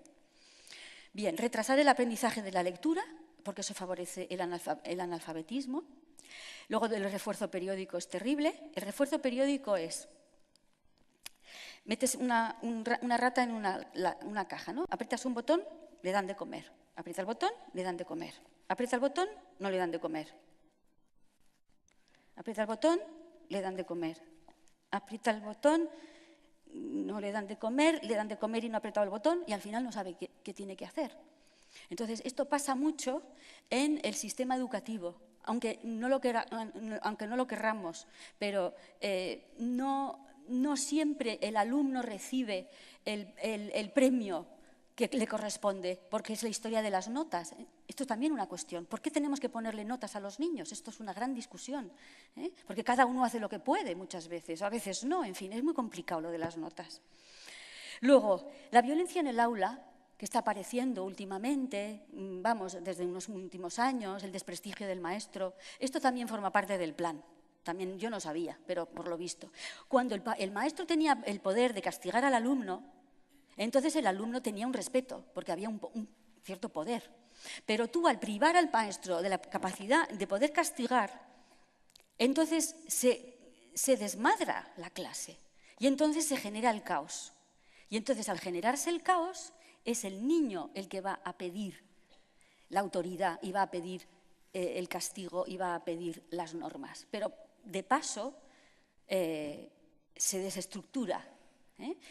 Bien, retrasar el aprendizaje de la lectura, porque eso favorece el analfabetismo. Luego, el refuerzo periódico es terrible. El refuerzo periódico es, metes una rata en una caja, ¿no? Aprietas un botón, le dan de comer. Aprieta el botón, le dan de comer. Aprieta el botón, no le dan de comer. Aprieta el botón, le dan de comer. Aprieta el botón, no le dan de comer y no ha apretado el botón y al final no sabe qué tiene que hacer. Entonces, esto pasa mucho en el sistema educativo. Aunque no lo querramos, pero no siempre el alumno recibe el premio que le corresponde, porque es la historia de las notas. Esto es también una cuestión. ¿Por qué tenemos que ponerle notas a los niños? Esto es una gran discusión, porque cada uno hace lo que puede muchas veces, o a veces no, en fin, es muy complicado lo de las notas. Luego, la violencia en el aula, que está apareciendo últimamente, vamos, desde unos últimos años, el desprestigio del maestro. Esto también forma parte del plan. También yo no sabía, pero por lo visto. Cuando el maestro tenía el poder de castigar al alumno, entonces el alumno tenía un respeto, porque había un cierto poder. Pero tú, al privar al maestro de la capacidad de poder castigar, entonces se desmadra la clase y entonces se genera el caos. Y entonces, al generarse el caos, es el niño el que va a pedir la autoridad y va a pedir el castigo y va a pedir las normas. Pero, de paso, se desestructura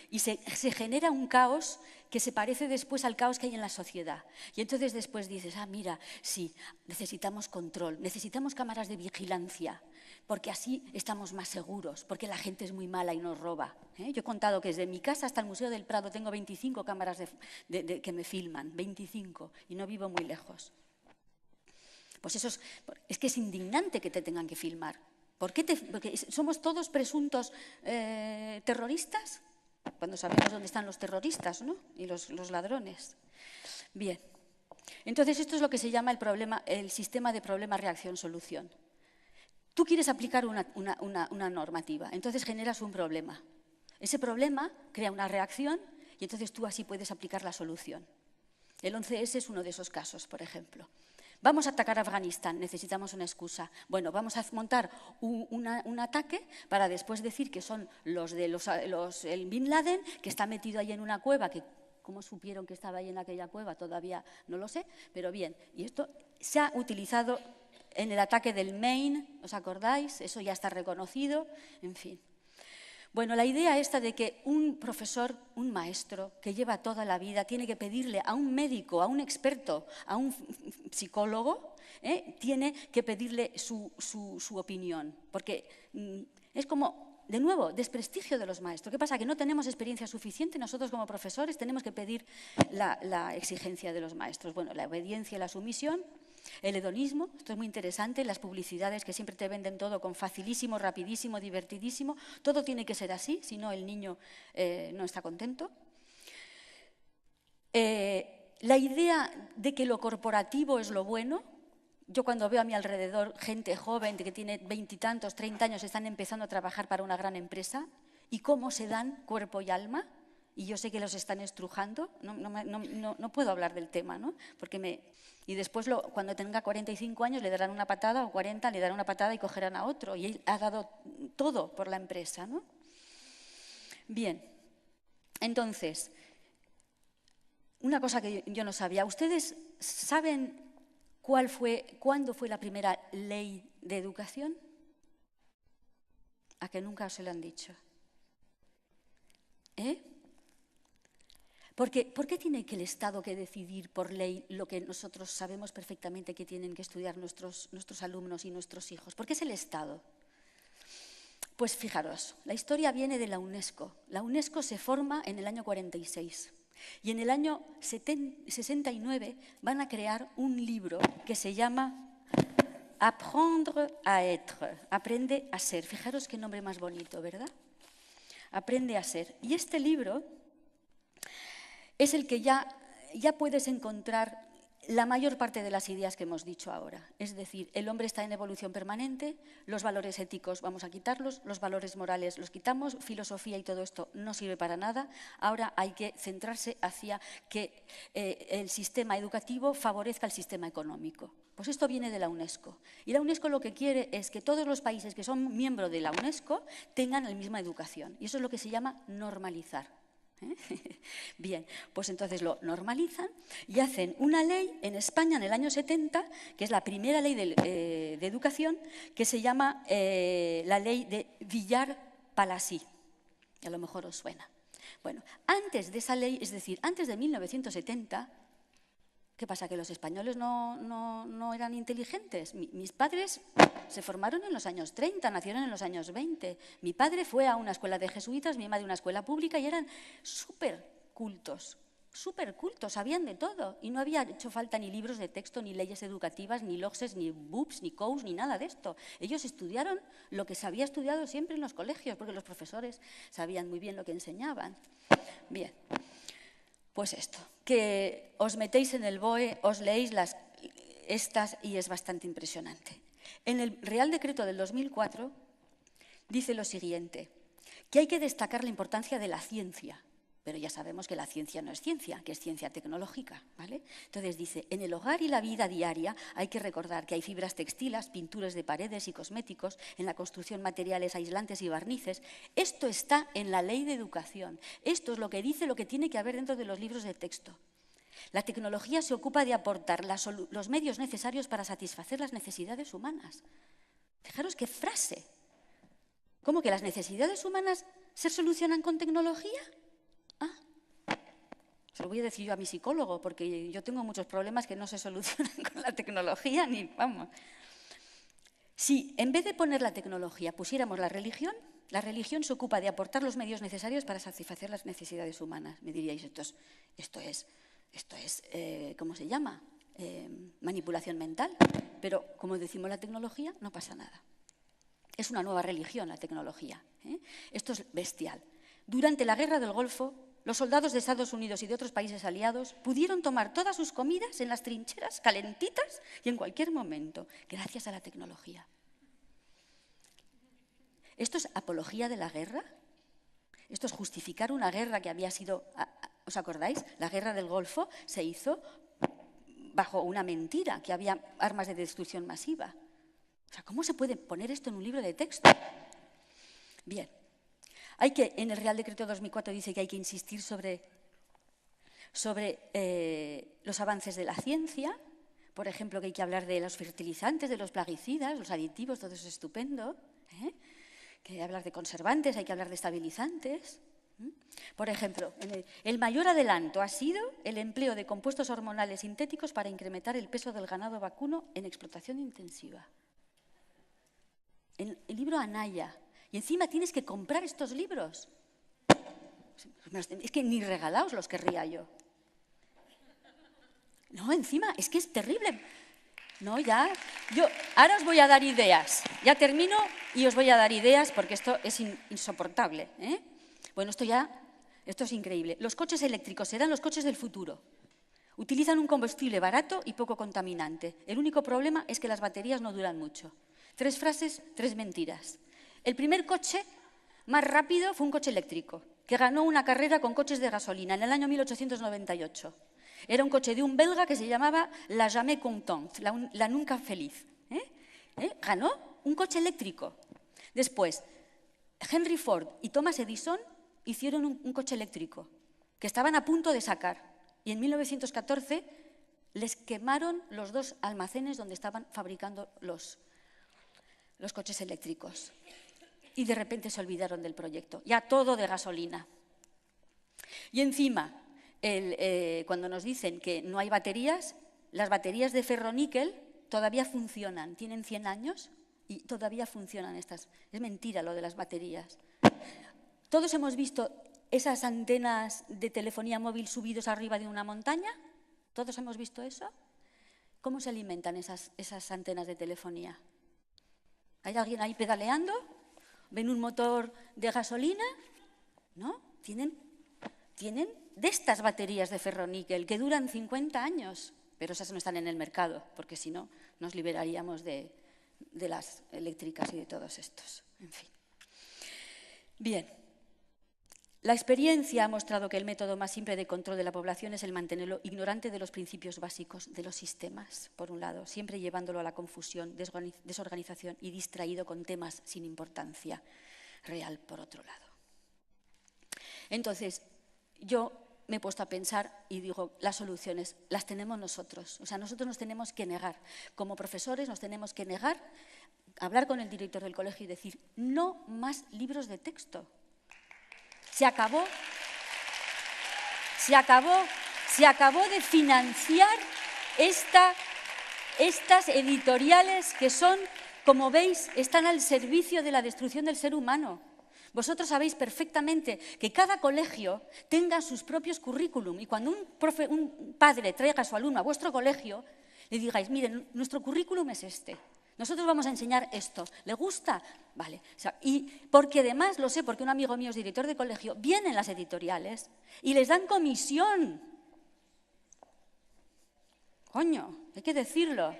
y se genera un caos que se parece después al caos que hay en la sociedad. Y entonces después dices, mira, sí, necesitamos control, necesitamos cámaras de vigilancia, porque así estamos más seguros, porque la gente es muy mala y nos roba. Yo he contado que desde mi casa hasta el Museo del Prado tengo 25 cámaras que me filman, 25, y no vivo muy lejos. Pues eso es que es indignante que te tengan que filmar. Porque somos todos presuntos terroristas, cuando sabemos dónde están los terroristas, ¿no? Y los ladrones. Bien, entonces esto es lo que se llama el sistema de problema-reacción-solución. Tú quieres aplicar una normativa, entonces generas un problema. Ese problema crea una reacción y entonces tú así puedes aplicar la solución. El 11S es uno de esos casos, por ejemplo. Vamos a atacar a Afganistán, necesitamos una excusa. Bueno, vamos a montar un ataque para después decir que son el Bin Laden, que está metido ahí en una cueva, que cómo supieron que estaba ahí en aquella cueva todavía no lo sé, pero bien. Y esto se ha utilizado en el ataque del Maine, ¿os acordáis? Eso ya está reconocido, en fin. Bueno, la idea esta de que un profesor, un maestro que lleva toda la vida tiene que pedirle a un médico, a un experto, a un psicólogo, tiene que pedirle su opinión, porque es como, de nuevo, desprestigio de los maestros. ¿Qué pasa? Que no tenemos experiencia suficiente, nosotros como profesores tenemos que pedir la exigencia de los maestros. Bueno, la obediencia y la sumisión. El hedonismo, esto es muy interesante, las publicidades que siempre te venden todo con facilísimo, rapidísimo, divertidísimo, todo tiene que ser así, si no el niño no está contento. La idea de que lo corporativo es lo bueno, yo cuando veo a mi alrededor gente joven que tiene 20 y tantos, 30 años, están empezando a trabajar para una gran empresa y cómo se dan cuerpo y alma, y yo sé que los están estrujando, no puedo hablar del tema, ¿no? Y después, cuando tenga 45 años, le darán una patada, o 40, le darán una patada y cogerán a otro. Y él ha dado todo por la empresa, ¿no? Bien, entonces, una cosa que yo no sabía. ¿Ustedes saben cuándo fue la primera ley de educación? ¿A que nunca se lo han dicho? ¿Por qué tiene que el Estado que decidir por ley lo que nosotros sabemos perfectamente que tienen que estudiar nuestros alumnos y nuestros hijos? ¿Por qué es el Estado? Pues fijaros, la historia viene de la UNESCO. La UNESCO se forma en el año 46 y en el año 69 van a crear un libro que se llama Apprendre à être, aprende a ser. Fijaros qué nombre más bonito, ¿verdad? Aprende a ser. Y este libro es el que ya puedes encontrar la mayor parte de las ideas que hemos dicho ahora. Es decir, el hombre está en evolución permanente, los valores éticos vamos a quitarlos, los valores morales los quitamos, filosofía y todo esto no sirve para nada. Ahora hay que centrarse hacia que el sistema educativo favorezca el sistema económico. Pues esto viene de la UNESCO. Y la UNESCO lo que quiere es que todos los países que son miembros de la UNESCO tengan la misma educación. Y eso es lo que se llama normalizar. Bien, pues entonces lo normalizan y hacen una ley en España en el año 70, que es la primera ley de educación, que se llama la ley de Villar-Palasí. A lo mejor os suena. Bueno, antes de esa ley, es decir, antes de 1970, ¿qué pasa? ¿Que los españoles no eran inteligentes? Mis padres se formaron en los años 30, nacieron en los años 20. Mi padre fue a una escuela de jesuitas, mi madre a una escuela pública y eran súper cultos, sabían de todo. Y no había hecho falta ni libros de texto, ni leyes educativas, ni LOGSES, ni BUPS, ni COUS, ni nada de esto. Ellos estudiaron lo que se había estudiado siempre en los colegios, porque los profesores sabían muy bien lo que enseñaban. Bien. Pues esto, que os metéis en el BOE, os leéis estas y es bastante impresionante. En el Real Decreto del 2004 dice lo siguiente, que hay que destacar la importancia de la ciencia, pero ya sabemos que la ciencia no es ciencia, que es ciencia tecnológica, ¿vale? Entonces dice, en el hogar y la vida diaria hay que recordar que hay fibras textiles, pinturas de paredes y cosméticos, en la construcción materiales aislantes y barnices. Esto está en la ley de educación. Esto es lo que dice lo que tiene que haber dentro de los libros de texto. La tecnología se ocupa de aportar los medios necesarios para satisfacer las necesidades humanas. Fijaros qué frase. ¿Cómo que las necesidades humanas se solucionan con tecnología? Se lo voy a decir yo a mi psicólogo, porque yo tengo muchos problemas que no se solucionan con la tecnología, ni vamos. Si en vez de poner la tecnología pusiéramos la religión se ocupa de aportar los medios necesarios para satisfacer las necesidades humanas. Me diríais, esto es ¿cómo se llama? Manipulación mental. Pero como decimos la tecnología, no pasa nada. Es una nueva religión la tecnología. Esto es bestial. Durante la Guerra del Golfo, los soldados de Estados Unidos y de otros países aliados pudieron tomar todas sus comidas en las trincheras, calentitas y en cualquier momento, gracias a la tecnología. ¿Esto es apología de la guerra? ¿Esto es justificar una guerra que había sido, ¿os acordáis? La Guerra del Golfo se hizo bajo una mentira, que había armas de destrucción masiva. O sea, ¿cómo se puede poner esto en un libro de texto? Bien. En el Real Decreto 2004 dice que hay que insistir sobre los avances de la ciencia, por ejemplo, que hay que hablar de los fertilizantes, de los plaguicidas, los aditivos, todo eso es estupendo, que hay que hablar de conservantes, hay que hablar de estabilizantes. Por ejemplo, el mayor adelanto ha sido el empleo de compuestos hormonales sintéticos para incrementar el peso del ganado vacuno en explotación intensiva. El libro Anaya. Y encima tienes que comprar estos libros. Es que ni regalaos los querría yo. No, encima, es que es terrible. No, ya. Ahora os voy a dar ideas. Ya termino y os voy a dar ideas porque esto es insoportable. Bueno, esto es increíble. Los coches eléctricos serán los coches del futuro. Utilizan un combustible barato y poco contaminante. El único problema es que las baterías no duran mucho. 3 frases, 3 mentiras. El primer coche más rápido fue un coche eléctrico, que ganó una carrera con coches de gasolina en el año 1898. Era un coche de un belga que se llamaba La Jamais Contente, la nunca feliz. Ganó un coche eléctrico. Después, Henry Ford y Thomas Edison hicieron un coche eléctrico, que estaban a punto de sacar. Y en 1914 les quemaron los 2 almacenes donde estaban fabricando los coches eléctricos. Y de repente se olvidaron del proyecto, ya todo de gasolina. Y encima, cuando nos dicen que no hay baterías, las baterías de ferroníquel todavía funcionan, tienen 100 años y todavía funcionan estas. Es mentira lo de las baterías. Todos hemos visto esas antenas de telefonía móvil subidos arriba de una montaña. ¿Todos hemos visto eso? ¿Cómo se alimentan esas antenas de telefonía? ¿Hay alguien ahí pedaleando? ¿Ven un motor de gasolina? ¿No? Tienen de estas baterías de ferroníquel que duran 50 años, pero esas no están en el mercado, porque si no, nos liberaríamos de las eléctricas y de todos estos. En fin. Bien. La experiencia ha mostrado que el método más simple de control de la población es el mantenerlo ignorante de los principios básicos de los sistemas, por un lado, siempre llevándolo a la confusión, desorganización y distraído con temas sin importancia real, por otro lado. Entonces, yo me he puesto a pensar y digo, las soluciones las tenemos nosotros. O sea, nosotros nos tenemos que negar. Como profesores nos tenemos que negar, hablar con el director del colegio y decir, no más libros de texto. Se acabó de financiar estas editoriales que son, como veis, están al servicio de la destrucción del ser humano. Vosotros sabéis perfectamente que cada colegio tenga sus propios currículum y cuando un padre traiga a su alumno a vuestro colegio, le digáis, miren, nuestro currículum es este. Nosotros vamos a enseñar esto. ¿Le gusta? Vale. O sea, y porque además, lo sé, porque un amigo mío es director de colegio, vienen las editoriales y les dan comisión. Coño, hay que decirlo.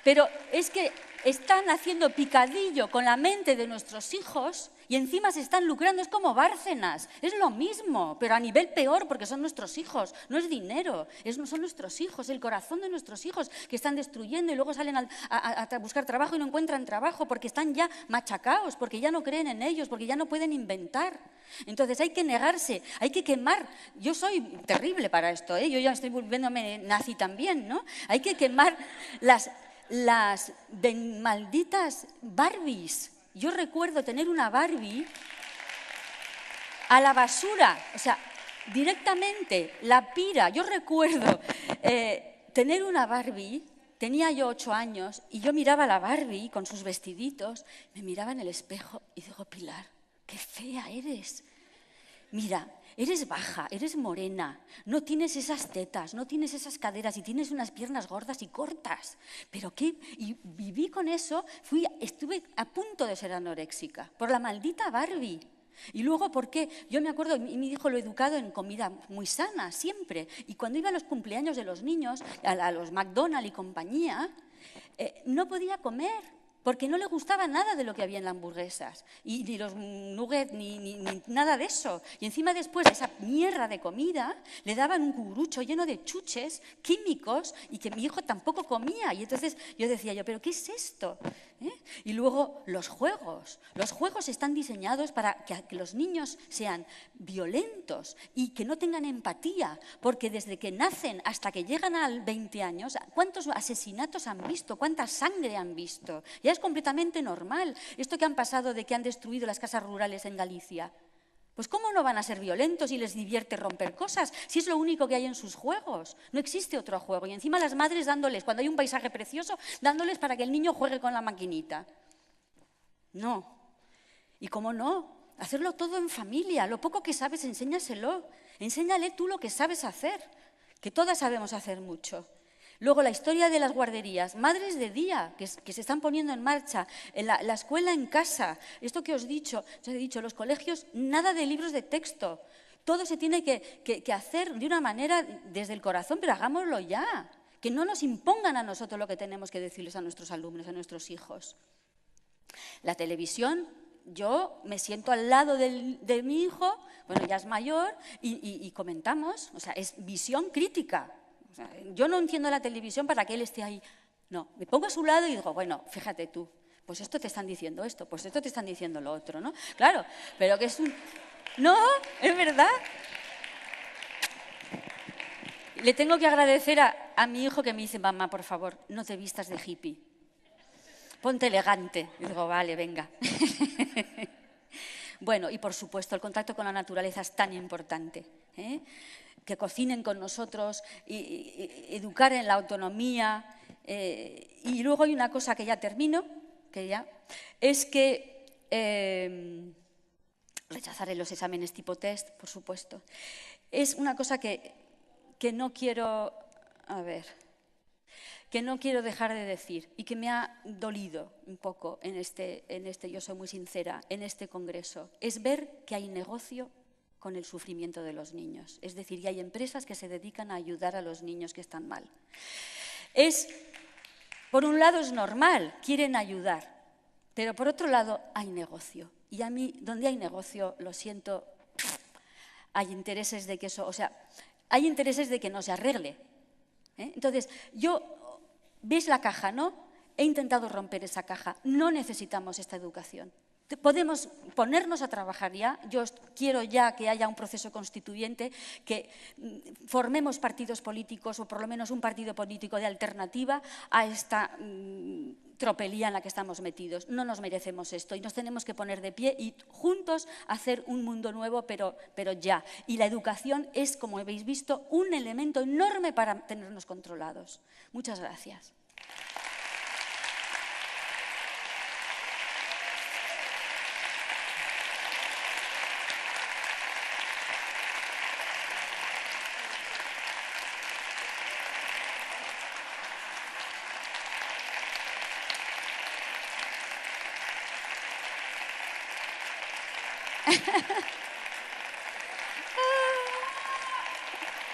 Pero es que están haciendo picadillo con la mente de nuestros hijos y encima se están lucrando. Es como Bárcenas, es lo mismo, pero a nivel peor porque son nuestros hijos, no es dinero, son nuestros hijos, el corazón de nuestros hijos que están destruyendo y luego salen a buscar trabajo y no encuentran trabajo porque están ya machacados, porque ya no creen en ellos, porque ya no pueden inventar. Entonces hay que negarse, hay que quemar. Yo soy terrible para esto, yo ya estoy volviéndome nazi también, ¿no? Hay que quemar las malditas Barbies. Yo recuerdo tener una Barbie a la basura, o sea, directamente, la pira. Yo recuerdo tener una Barbie, tenía yo 8 años, y yo miraba a la Barbie con sus vestiditos, me miraba en el espejo y digo, Pilar, qué fea eres. Mira, eres baja, eres morena, no tienes esas tetas, no tienes esas caderas y tienes unas piernas gordas y cortas. ¿Pero qué? Y viví con eso, estuve a punto de ser anoréxica por la maldita Barbie. Y luego, ¿por qué? Yo me acuerdo, mi hijo lo he educado en comida muy sana, siempre. Y cuando iba a los cumpleaños de los niños, a los McDonald's y compañía, no podía comer. Porque no le gustaba nada de lo que había en las hamburguesas, y ni los nuggets, ni nada de eso. Y encima después de esa mierda de comida, le daban un cucurucho lleno de chuches químicos y que mi hijo tampoco comía. Y entonces yo decía, ¿pero qué es esto? Y luego los juegos. Los juegos están diseñados para que los niños sean violentos y que no tengan empatía, porque desde que nacen hasta que llegan a 20 años, ¿cuántos asesinatos han visto? ¿Cuánta sangre han visto? Ya es completamente normal. Esto que han pasado de que han destruido las casas rurales en Galicia. Pues ¿cómo no van a ser violentos y les divierte romper cosas? Si es lo único que hay en sus juegos. No existe otro juego. Y encima las madres dándoles, cuando hay un paisaje precioso, dándoles para que el niño juegue con la maquinita. No. ¿Y cómo no? Hacerlo todo en familia. Lo poco que sabes, enséñaselo. Enséñale tú lo que sabes hacer, que todas sabemos hacer mucho. Luego, la historia de las guarderías, madres de día, que se están poniendo en marcha, la escuela en casa, esto que os he dicho, los colegios, nada de libros de texto. Todo se tiene que hacer de una manera desde el corazón, pero hagámoslo ya. Que no nos impongan a nosotros lo que tenemos que decirles a nuestros alumnos, a nuestros hijos. La televisión, yo me siento al lado de mi hijo, bueno, ya es mayor, y comentamos, o sea, es visión crítica. O sea, yo no entiendo la televisión para que él esté ahí. No, me pongo a su lado y digo, bueno, fíjate tú, pues esto te están diciendo esto, pues esto te están diciendo lo otro, ¿no? Claro, pero que es un... No, es verdad. Le tengo que agradecer a mi hijo que me dice, mamá, por favor, no te vistas de hippie. Ponte elegante. Y digo, vale, venga. Bueno, y por supuesto el contacto con la naturaleza es tan importante, ¿eh? Que cocinen con nosotros, y educar en la autonomía. Y luego hay una cosa que ya termino, es que rechazaré los exámenes tipo test, por supuesto. Es una cosa que no quiero, que no quiero dejar de decir y que me ha dolido un poco en este, yo soy muy sincera, en este congreso, es ver que hay negocio con el sufrimiento de los niños. Es decir, y hay empresas que se dedican a ayudar a los niños que están mal. Por un lado es normal, quieren ayudar, pero por otro lado hay negocio. Y a mí, donde hay negocio, lo siento, hay intereses de que eso, hay intereses de que no se arregle. Entonces, ¿veis la caja, no? He intentado romper esa caja. No necesitamos esta educación. Podemos ponernos a trabajar ya. Yo quiero ya que haya un proceso constituyente, que formemos partidos políticos o por lo menos un partido político de alternativa a esta tropelía en la que estamos metidos. No nos merecemos esto y nos tenemos que poner de pie y juntos hacer un mundo nuevo, pero ya. Y la educación es, como habéis visto, un elemento enorme para tenernos controlados. Muchas gracias.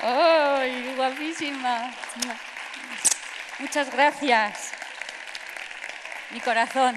¡Ay, guapísima! Muchas gracias. Mi corazón.